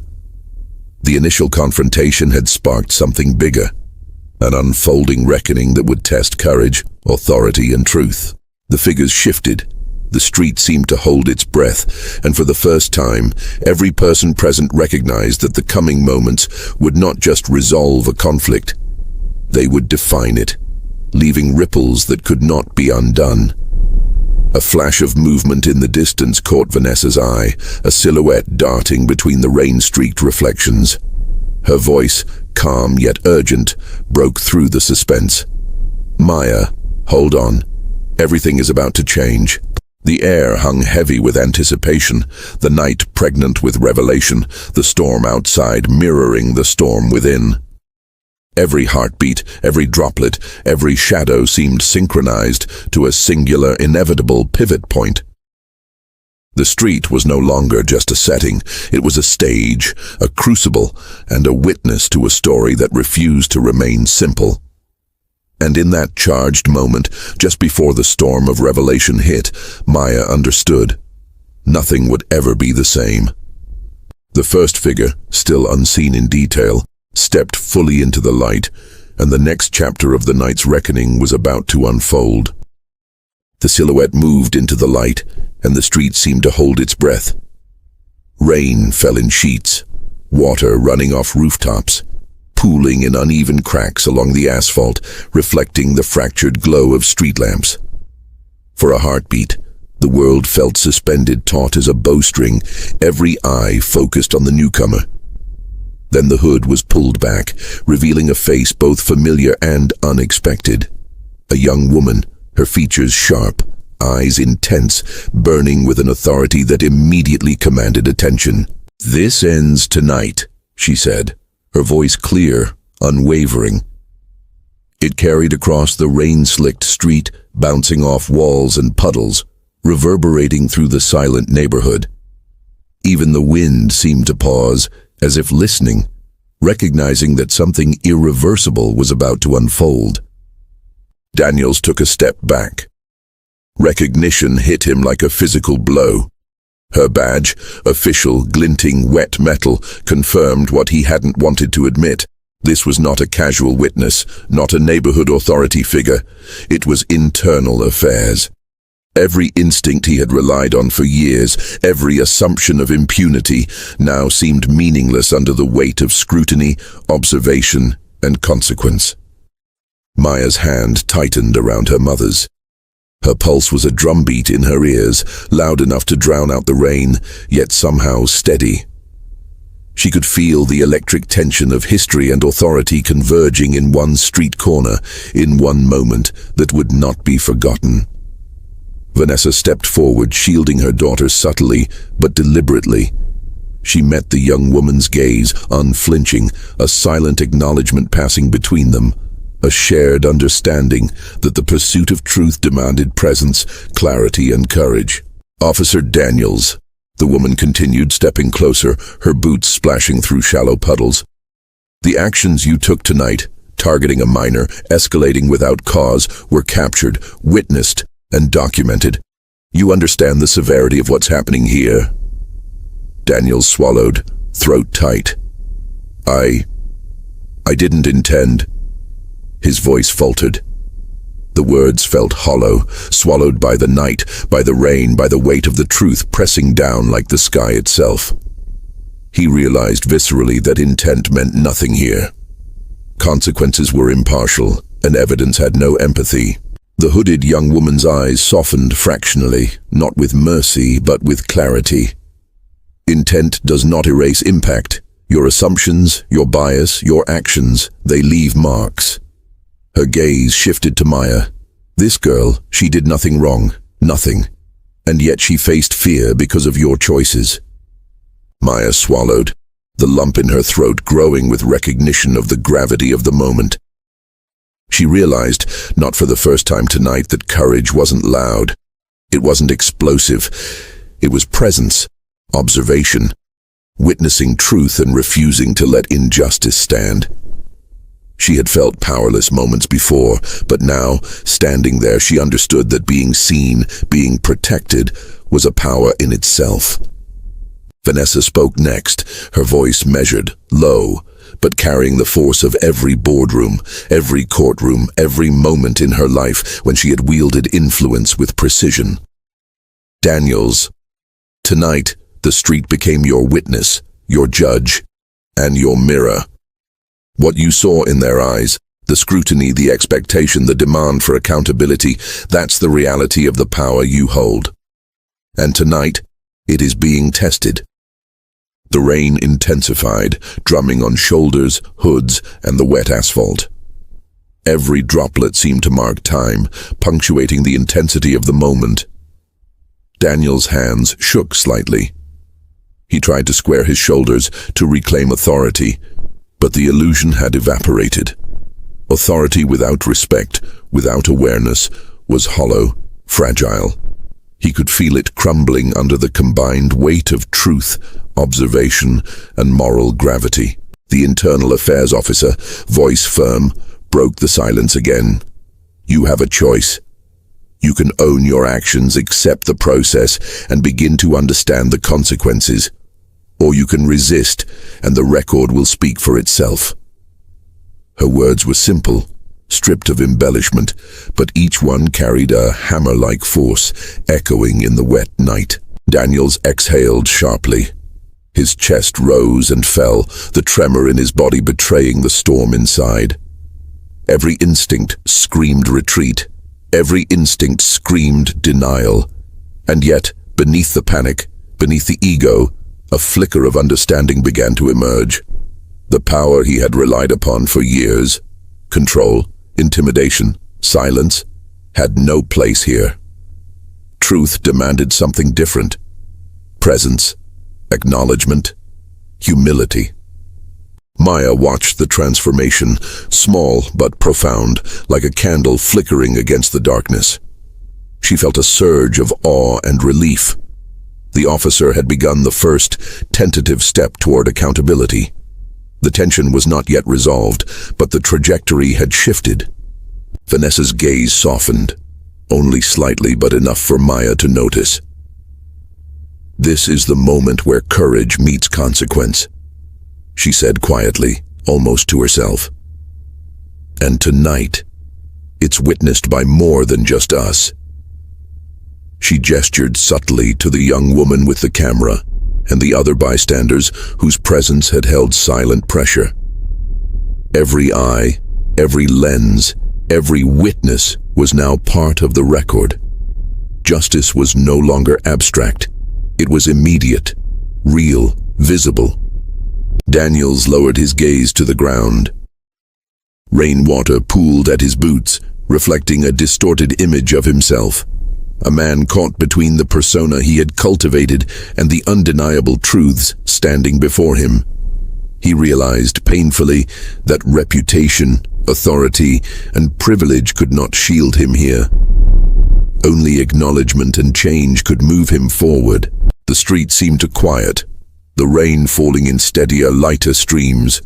A: The initial confrontation had sparked something bigger, an unfolding reckoning that would test courage, authority, and truth. The figures shifted. The street seemed to hold its breath, and for the first time, every person present recognized that the coming moments would not just resolve a conflict. They would define it, leaving ripples that could not be undone. A flash of movement in the distance caught Vanessa's eye, a silhouette darting between the rain-streaked reflections. Her voice, calm yet urgent, broke through the suspense. "Maya, hold on. Everything is about to change." The air hung heavy with anticipation, the night pregnant with revelation, the storm outside mirroring the storm within. Every heartbeat, every droplet, every shadow seemed synchronized to a singular, inevitable pivot point. The street was no longer just a setting, it was a stage, a crucible, and a witness to a story that refused to remain simple. And in that charged moment, just before the storm of revelation hit, Maya understood. Nothing would ever be the same. The first figure, still unseen in detail, stepped fully into the light, and the next chapter of the night's reckoning was about to unfold. The silhouette moved into the light, and the street seemed to hold its breath. Rain fell in sheets, water running off rooftops, pooling in uneven cracks along the asphalt, reflecting the fractured glow of street lamps. For a heartbeat, the world felt suspended taut as a bowstring, every eye focused on the newcomer. Then the hood was pulled back, revealing a face both familiar and unexpected. A young woman, her features sharp, eyes intense, burning with an authority that immediately commanded attention. "This ends tonight," she said, her voice clear, unwavering. It carried across the rain-slicked street, bouncing off walls and puddles, reverberating through the silent neighborhood. Even the wind seemed to pause, as if listening, recognizing that something irreversible was about to unfold. Daniels took a step back. Recognition hit him like a physical blow. Her badge, official, glinting, wet metal, confirmed what he hadn't wanted to admit. This was not a casual witness, not a neighborhood authority figure. It was internal affairs. Every instinct he had relied on for years, every assumption of impunity, now seemed meaningless under the weight of scrutiny, observation, and consequence. Maya's hand tightened around her mother's. Her pulse was a drumbeat in her ears, loud enough to drown out the rain, yet somehow steady. She could feel the electric tension of history and authority converging in one street corner, in one moment that would not be forgotten. Vanessa stepped forward, shielding her daughter subtly, but deliberately. She met the young woman's gaze, unflinching, a silent acknowledgement passing between them. A shared understanding that the pursuit of truth demanded presence, clarity, and courage. "Officer Daniels," the woman continued, stepping closer, her boots splashing through shallow puddles. "The actions you took tonight, targeting a minor, escalating without cause, were captured, witnessed, and documented. You understand the severity of what's happening here?" Daniels swallowed, throat tight. I didn't intend." His voice faltered. The words felt hollow, swallowed by the night, by the rain, by the weight of the truth pressing down like the sky itself. He realized viscerally that intent meant nothing here. Consequences were impartial, and evidence had no empathy. The hooded young woman's eyes softened fractionally, not with mercy, but with clarity. Intent does not erase impact. Your assumptions, your bias, your actions, they leave marks. Her gaze shifted to Maya. This girl, she did nothing wrong, nothing. And yet she faced fear because of your choices. Maya swallowed, the lump in her throat growing with recognition of the gravity of the moment. She realized, not for the first time tonight, that courage wasn't loud. It wasn't explosive. It was presence, observation, witnessing truth and refusing to let injustice stand. She had felt powerless moments before, but now, standing there, she understood that being seen, being protected, was a power in itself. Vanessa spoke next, her voice measured, low, but carrying the force of every boardroom, every courtroom, every moment in her life when she had wielded influence with precision. Daniels, tonight, the street became your witness, your judge, and your mirror. What you saw in their eyes, the scrutiny, the expectation, the demand for accountability, that's the reality of the power you hold. And tonight, it is being tested. The rain intensified, drumming on shoulders, hoods, and the wet asphalt. Every droplet seemed to mark time, punctuating the intensity of the moment. Daniel's hands shook slightly. He tried to square his shoulders to reclaim authority, but the illusion had evaporated. Authority without respect, without awareness, was hollow, fragile. He could feel it crumbling under the combined weight of truth, observation, and moral gravity. The Internal Affairs officer, voice firm, broke the silence again. You have a choice. You can own your actions, accept the process, and begin to understand the consequences. Or you can resist, and the record will speak for itself. Her words were simple, stripped of embellishment, but each one carried a hammer-like force, echoing in the wet night. Daniels exhaled sharply. His chest rose and fell, the tremor in his body betraying the storm inside. Every instinct screamed retreat. Every instinct screamed denial. And yet, beneath the panic, beneath the ego, a flicker of understanding began to emerge. The power he had relied upon for years, control, intimidation, silence, had no place here. Truth demanded something different. Presence, acknowledgement, humility. Maya watched the transformation, small but profound, like a candle flickering against the darkness. She felt a surge of awe and relief. The officer had begun the first, tentative step toward accountability. The tension was not yet resolved, but the trajectory had shifted. Vanessa's gaze softened, only slightly but enough for Maya to notice. This is the moment where courage meets consequence, she said quietly, almost to herself. And tonight, it's witnessed by more than just us. She gestured subtly to the young woman with the camera and the other bystanders whose presence had held silent pressure. Every eye, every lens, every witness was now part of the record. Justice was no longer abstract. It was immediate, real, visible. Daniels lowered his gaze to the ground. Rainwater pooled at his boots, reflecting a distorted image of himself. A man caught between the persona he had cultivated and the undeniable truths standing before him. He realized painfully that reputation, authority, and privilege could not shield him here. Only acknowledgement and change could move him forward. The street seemed to quiet, the rain falling in steadier, lighter streams,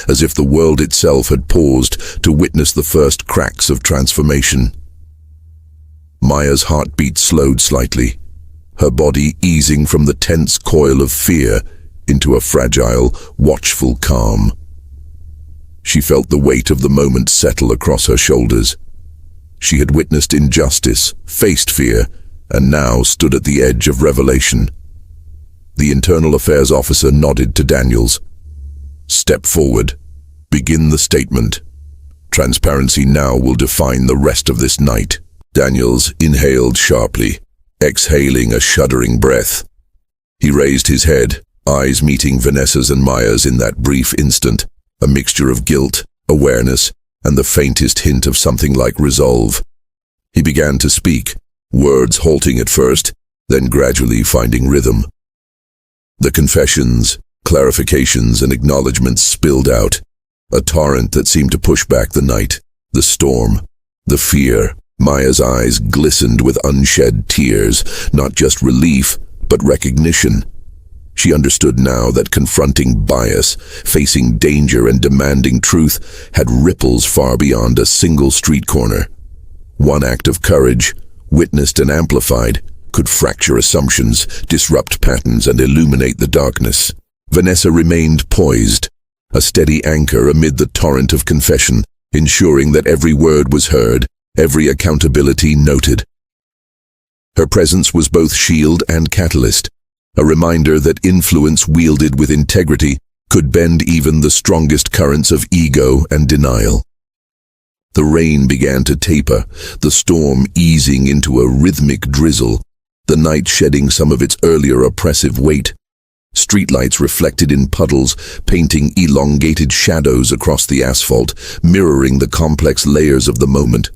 A: as if the world itself had paused to witness the first cracks of transformation. Maya's heartbeat slowed slightly, her body easing from the tense coil of fear into a fragile, watchful calm. She felt the weight of the moment settle across her shoulders. She had witnessed injustice, faced fear, and now stood at the edge of revelation. The Internal Affairs officer nodded to Daniels. Step forward. Begin the statement. Transparency now will define the rest of this night. Daniels inhaled sharply, exhaling a shuddering breath. He raised his head, eyes meeting Vanessa's and Maya's in that brief instant, a mixture of guilt, awareness, and the faintest hint of something like resolve. He began to speak, words halting at first, then gradually finding rhythm. The confessions, clarifications, and acknowledgments spilled out, a torrent that seemed to push back the night, the storm, the fear. Maya's eyes glistened with unshed tears, not just relief, but recognition. She understood now that confronting bias, facing danger and demanding truth had ripples far beyond a single street corner. One act of courage, witnessed and amplified, could fracture assumptions, disrupt patterns, and illuminate the darkness. Vanessa remained poised, a steady anchor amid the torrent of confession, ensuring that every word was heard, every accountability noted. Her presence was both shield and catalyst, a reminder that influence wielded with integrity could bend even the strongest currents of ego and denial. The rain began to taper, the storm easing into a rhythmic drizzle, the night shedding some of its earlier oppressive weight. Streetlights reflected in puddles, painting elongated shadows across the asphalt, mirroring the complex layers of the moment.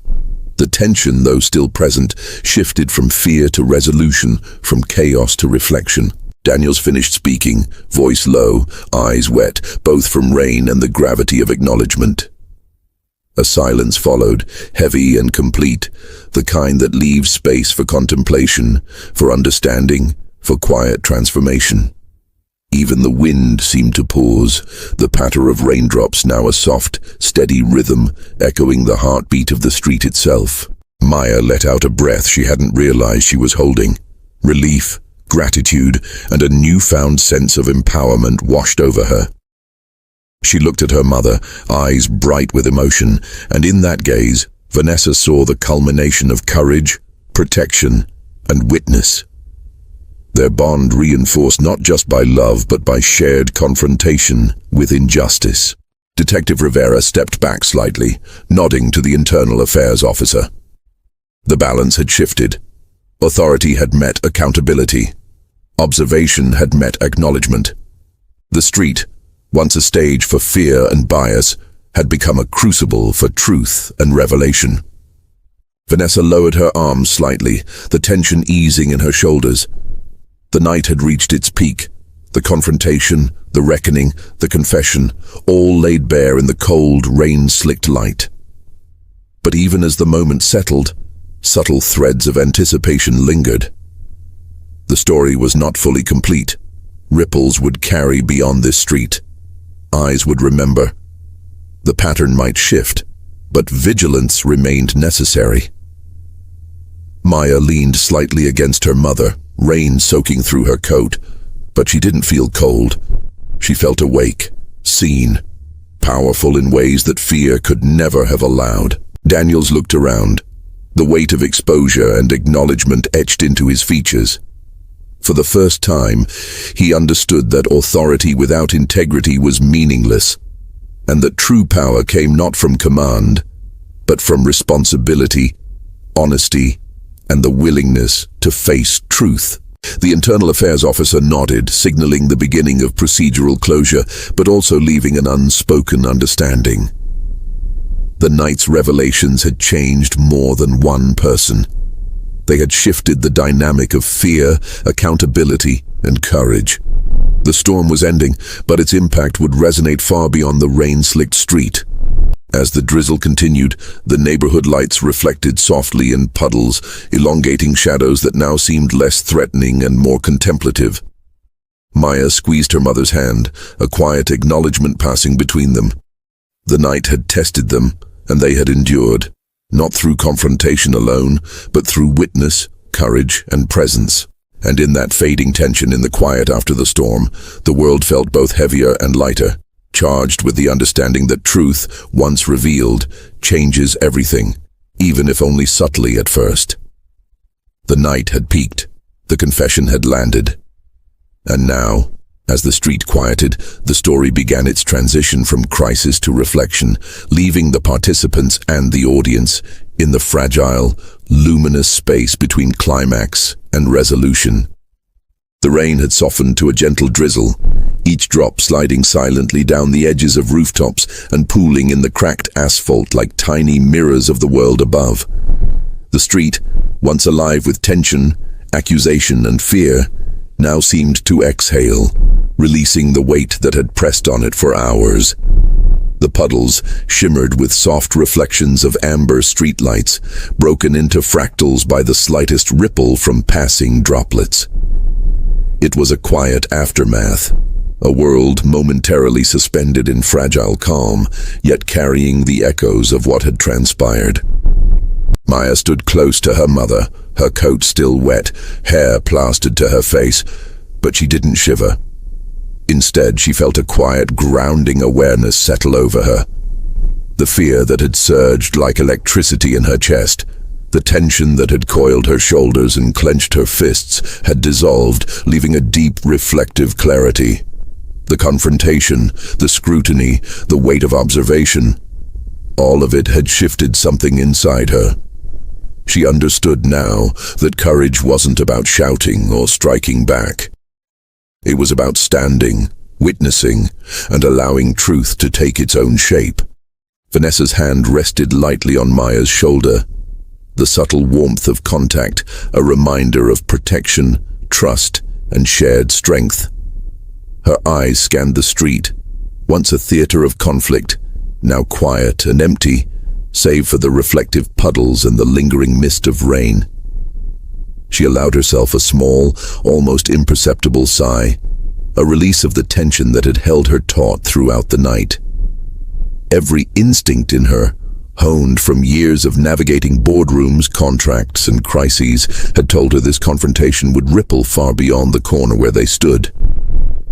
A: The tension, though still present, shifted from fear to resolution, from chaos to reflection. Daniels finished speaking, voice low, eyes wet, both from rain and the gravity of acknowledgement. A silence followed, heavy and complete, the kind that leaves space for contemplation, for understanding, for quiet transformation. Even the wind seemed to pause, the patter of raindrops now a soft, steady rhythm, echoing the heartbeat of the street itself. Maya let out a breath she hadn't realized she was holding. Relief, gratitude, and a newfound sense of empowerment washed over her. She looked at her mother, eyes bright with emotion, and in that gaze, Vanessa saw the culmination of courage, protection, and witness. Their bond reinforced not just by love but by shared confrontation with injustice. Detective Rivera stepped back slightly, nodding to the Internal Affairs officer. The balance had shifted. Authority had met accountability. Observation had met acknowledgement. The street, once a stage for fear and bias, had become a crucible for truth and revelation. Vanessa lowered her arms slightly, the tension easing in her shoulders. The night had reached its peak. The confrontation, the reckoning, the confession, all laid bare in the cold, rain-slicked light. But even as the moment settled, subtle threads of anticipation lingered. The story was not fully complete. Ripples would carry beyond this street. Eyes would remember. The pattern might shift, but vigilance remained necessary. Maya leaned slightly against her mother, rain soaking through her coat, but she didn't feel cold. She felt awake, seen, powerful in ways that fear could never have allowed. Daniels looked around, the weight of exposure and acknowledgement etched into his features. For the first time, he understood that authority without integrity was meaningless, and that true power came not from command, but from responsibility, honesty, and the willingness to face truth. The Internal Affairs officer nodded, signaling the beginning of procedural closure, but also leaving an unspoken understanding. The night's revelations had changed more than one person. They had shifted the dynamic of fear, accountability, and courage. The storm was ending, but its impact would resonate far beyond the rain-slicked street. As the drizzle continued, the neighborhood lights reflected softly in puddles, elongating shadows that now seemed less threatening and more contemplative. Maya squeezed her mother's hand, a quiet acknowledgement passing between them. The night had tested them, and they had endured, not through confrontation alone, but through witness, courage, and presence. And in that fading tension in the quiet after the storm, the world felt both heavier and lighter, charged with the understanding that truth, once revealed, changes everything, even if only subtly at first. The night had peaked, the confession had landed. And now, as the street quieted, the story began its transition from crisis to reflection, leaving the participants and the audience in the fragile, luminous space between climax and resolution. The rain had softened to a gentle drizzle, each drop sliding silently down the edges of rooftops and pooling in the cracked asphalt like tiny mirrors of the world above. The street, once alive with tension, accusation, and fear, now seemed to exhale, releasing the weight that had pressed on it for hours. The puddles shimmered with soft reflections of amber streetlights, broken into fractals by the slightest ripple from passing droplets. It was a quiet aftermath, a world momentarily suspended in fragile calm, yet carrying the echoes of what had transpired. Maya stood close to her mother, her coat still wet, hair plastered to her face, but she didn't shiver. Instead, she felt a quiet, grounding awareness settle over her. The fear that had surged like electricity in her chest, the tension that had coiled her shoulders and clenched her fists, had dissolved, leaving a deep, reflective clarity. The confrontation, the scrutiny, the weight of observation, all of it had shifted something inside her. She understood now that courage wasn't about shouting or striking back. It was about standing, witnessing, and allowing truth to take its own shape. Vanessa's hand rested lightly on Maya's shoulder, the subtle warmth of contact, a reminder of protection, trust, and shared strength. Her eyes scanned the street, once a theater of conflict, now quiet and empty, save for the reflective puddles and the lingering mist of rain. She allowed herself a small, almost imperceptible sigh, a release of the tension that had held her taut throughout the night. Every instinct in her, honed from years of navigating boardrooms, contracts, and crises, had told her this confrontation would ripple far beyond the corner where they stood.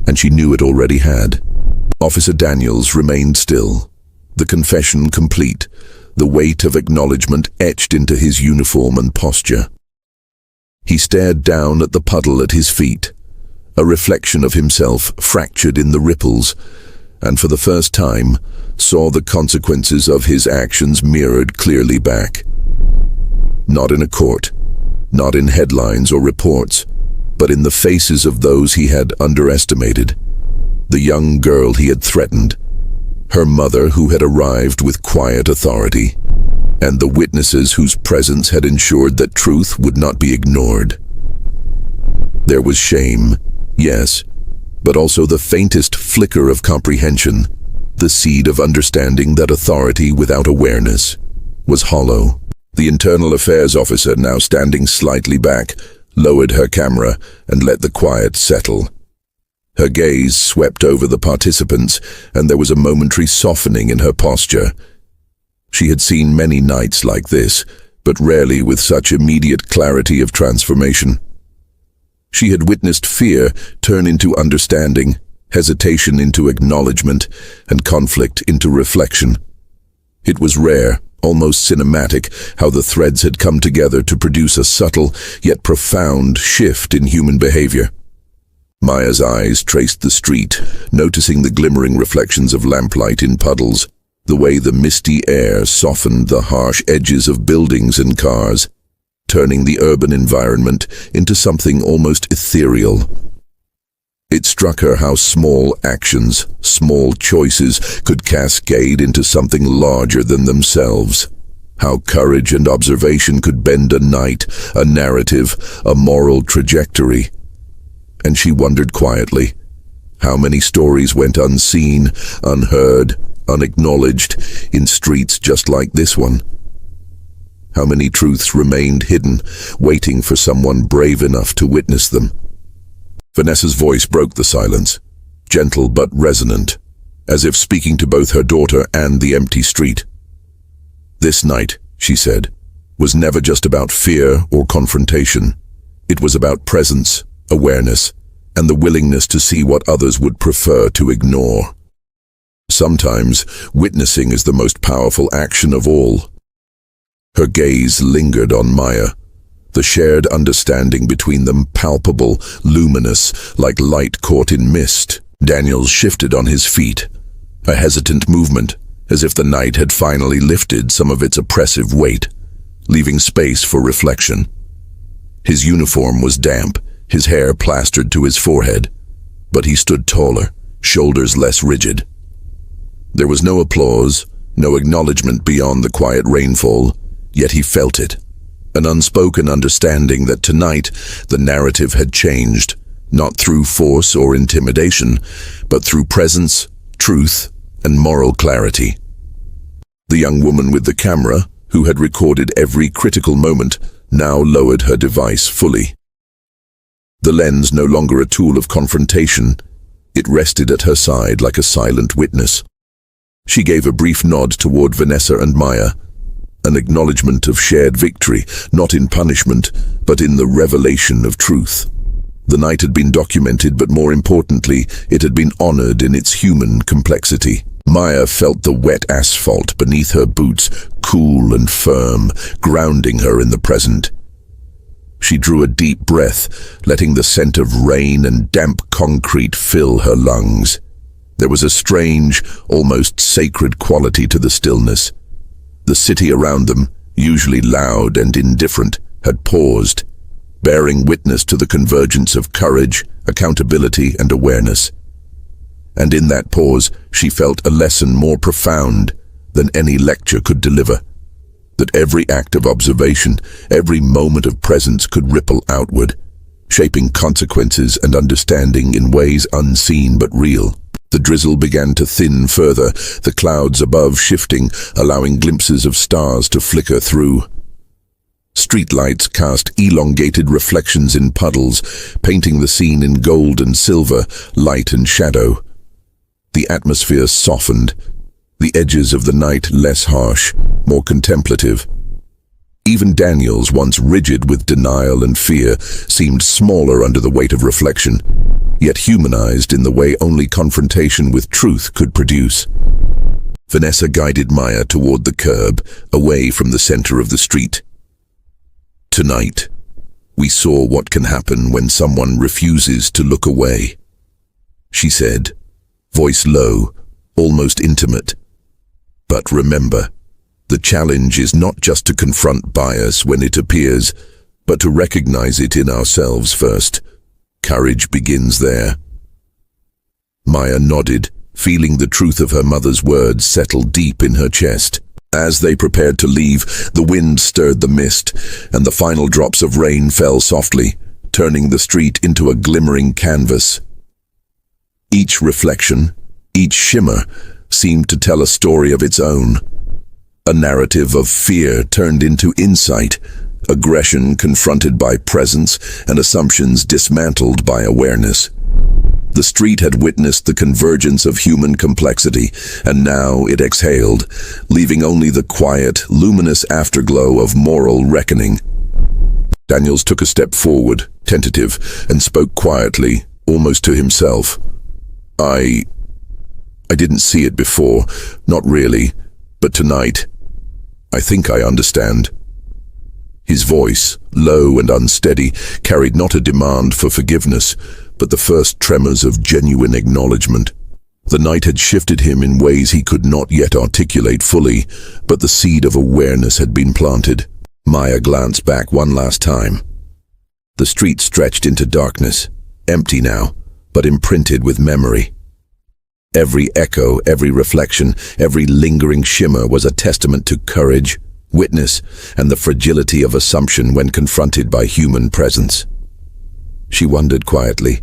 A: And she knew it already had. Officer Daniels remained still, the confession complete, the weight of acknowledgement etched into his uniform and posture. He stared down at the puddle at his feet, a reflection of himself fractured in the ripples, and for the first time saw the consequences of his actions mirrored clearly back. Not in a court, not in headlines or reports, but in the faces of those he had underestimated. The young girl he had threatened, her mother who had arrived with quiet authority, and the witnesses whose presence had ensured that truth would not be ignored. There was shame, yes, but also the faintest flicker of comprehension, the seed of understanding that authority without awareness was hollow. The internal affairs officer, now standing slightly back, lowered her camera and let the quiet settle. Her gaze swept over the participants, and there was a momentary softening in her posture. She had seen many nights like this, but rarely with such immediate clarity of transformation. She had witnessed fear turn into understanding, hesitation into acknowledgement, and conflict into reflection. It was rare, almost cinematic, how the threads had come together to produce a subtle yet profound shift in human behavior. Maya's eyes traced the street, noticing the glimmering reflections of lamplight in puddles, the way the misty air softened the harsh edges of buildings and cars, turning the urban environment into something almost ethereal. It struck her how small actions, small choices could cascade into something larger than themselves. How courage and observation could bend a night, a narrative, a moral trajectory. And she wondered quietly, how many stories went unseen, unheard, unacknowledged in streets just like this one? How many truths remained hidden, waiting for someone brave enough to witness them? Vanessa's voice broke the silence, gentle but resonant, as if speaking to both her daughter and the empty street. This night, she said, was never just about fear or confrontation. It was about presence, awareness, and the willingness to see what others would prefer to ignore. Sometimes, witnessing is the most powerful action of all. Her gaze lingered on Maya, the shared understanding between them palpable, luminous, like light caught in mist. Daniels shifted on his feet, a hesitant movement, as if the night had finally lifted some of its oppressive weight, leaving space for reflection. His uniform was damp, his hair plastered to his forehead, but he stood taller, shoulders less rigid. There was no applause, no acknowledgement beyond the quiet rainfall, yet he felt it, an unspoken understanding that tonight the narrative had changed, not through force or intimidation, but through presence, truth, and moral clarity. The young woman with the camera, who had recorded every critical moment, now lowered her device fully. The lens no longer a tool of confrontation, it rested at her side like a silent witness. She gave a brief nod toward Vanessa and Maya, an acknowledgement of shared victory, not in punishment, but in the revelation of truth. The night had been documented, but more importantly, it had been honored in its human complexity. Maya felt the wet asphalt beneath her boots, cool and firm, grounding her in the present. She drew a deep breath, letting the scent of rain and damp concrete fill her lungs. There was a strange, almost sacred quality to the stillness. The city around them, usually loud and indifferent, had paused, bearing witness to the convergence of courage, accountability, and awareness. And in that pause, she felt a lesson more profound than any lecture could deliver. That every act of observation, every moment of presence could ripple outward, shaping consequences and understanding in ways unseen but real. The drizzle began to thin further, the clouds above shifting, allowing glimpses of stars to flicker through. Streetlights cast elongated reflections in puddles, painting the scene in gold and silver, light and shadow. The atmosphere softened, the edges of the night less harsh, more contemplative. Even Daniels, once rigid with denial and fear, seemed smaller under the weight of reflection, yet humanized in the way only confrontation with truth could produce. Vanessa guided Maya toward the curb, away from the center of the street. Tonight, we saw what can happen when someone refuses to look away, she said, voice low, almost intimate. But remember, the challenge is not just to confront bias when it appears, but to recognize it in ourselves first. Courage begins there. Maya nodded, feeling the truth of her mother's words settle deep in her chest. As they prepared to leave, the wind stirred the mist, and the final drops of rain fell softly, turning the street into a glimmering canvas. Each reflection, each shimmer, seemed to tell a story of its own. A narrative of fear turned into insight, aggression confronted by presence, and assumptions dismantled by awareness. The street had witnessed the convergence of human complexity, and now it exhaled, leaving only the quiet, luminous afterglow of moral reckoning. Daniels took a step forward, tentative, and spoke quietly, almost to himself. I didn't see it before, not really, but tonight, I think I understand. His voice, low and unsteady, carried not a demand for forgiveness, but the first tremors of genuine acknowledgement. The night had shifted him in ways he could not yet articulate fully, but the seed of awareness had been planted. Maya glanced back one last time. The street stretched into darkness, empty now, but imprinted with memory. Every echo, every reflection, every lingering shimmer was a testament to courage, witness, and the fragility of assumption when confronted by human presence. She wondered quietly,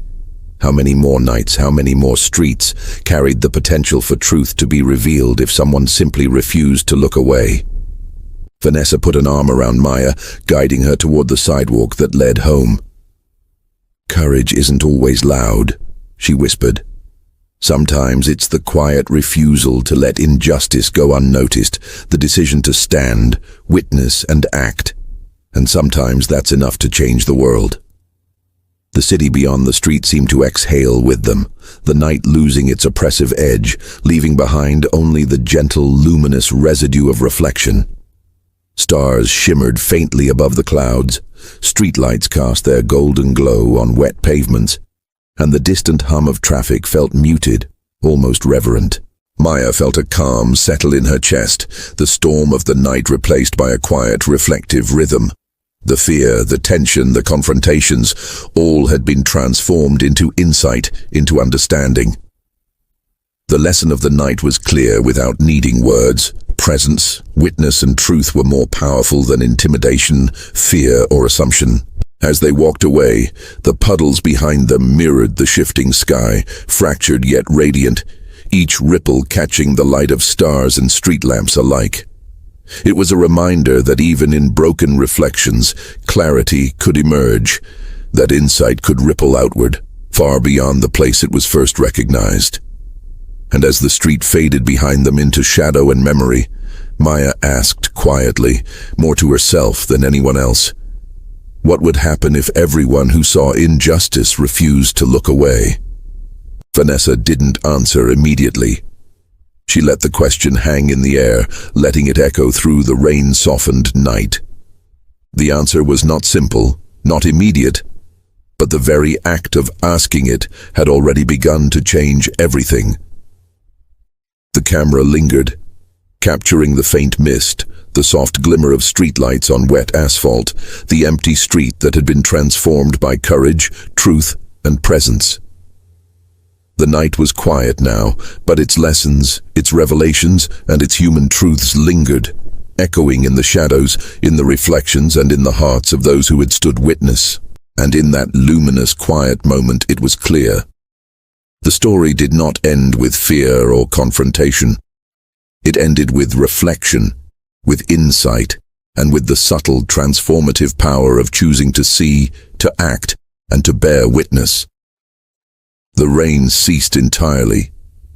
A: how many more nights, how many more streets carried the potential for truth to be revealed if someone simply refused to look away. Vanessa put an arm around Maya, guiding her toward the sidewalk that led home. Courage isn't always loud, she whispered. Sometimes it's the quiet refusal to let injustice go unnoticed, the decision to stand, witness, and act. And sometimes that's enough to change the world. The city beyond the street seemed to exhale with them, the night losing its oppressive edge, leaving behind only the gentle, luminous residue of reflection. Stars shimmered faintly above the clouds, streetlights cast their golden glow on wet pavements, and the distant hum of traffic felt muted, almost reverent. Maya felt a calm settle in her chest, the storm of the night replaced by a quiet, reflective rhythm. The fear, the tension, the confrontations, all had been transformed into insight, into understanding. The lesson of the night was clear without needing words. Presence, witness, and truth were more powerful than intimidation, fear, or assumption. As they walked away, the puddles behind them mirrored the shifting sky, fractured yet radiant, each ripple catching the light of stars and street lamps alike. It was a reminder that even in broken reflections, clarity could emerge, That insight could ripple outward, far beyond the place it was first recognized. And as the street faded behind them into shadow and memory, Maya asked quietly, more to herself than anyone else, what would happen if everyone who saw injustice refused to look away? Vanessa didn't answer immediately. She let the question hang in the air, letting it echo through the rain-softened night. The answer was not simple, not immediate, but the very act of asking it had already begun to change everything. The camera lingered, capturing the faint mist, the soft glimmer of streetlights on wet asphalt, the empty street that had been transformed by courage, truth, and presence. The night was quiet now, but its lessons, its revelations, and its human truths lingered, echoing in the shadows, in the reflections, and in the hearts of those who had stood witness. And in that luminous, quiet moment it was clear. The story did not end with fear or confrontation. It ended with reflection, with insight, and with the subtle, transformative power of choosing to see, to act, and to bear witness. The rain ceased entirely,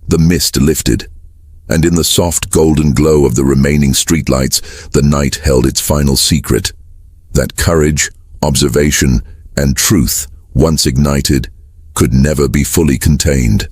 A: the mist lifted, and in the soft golden glow of the remaining streetlights, the night held its final secret, that courage, observation, and truth, once ignited, could never be fully contained.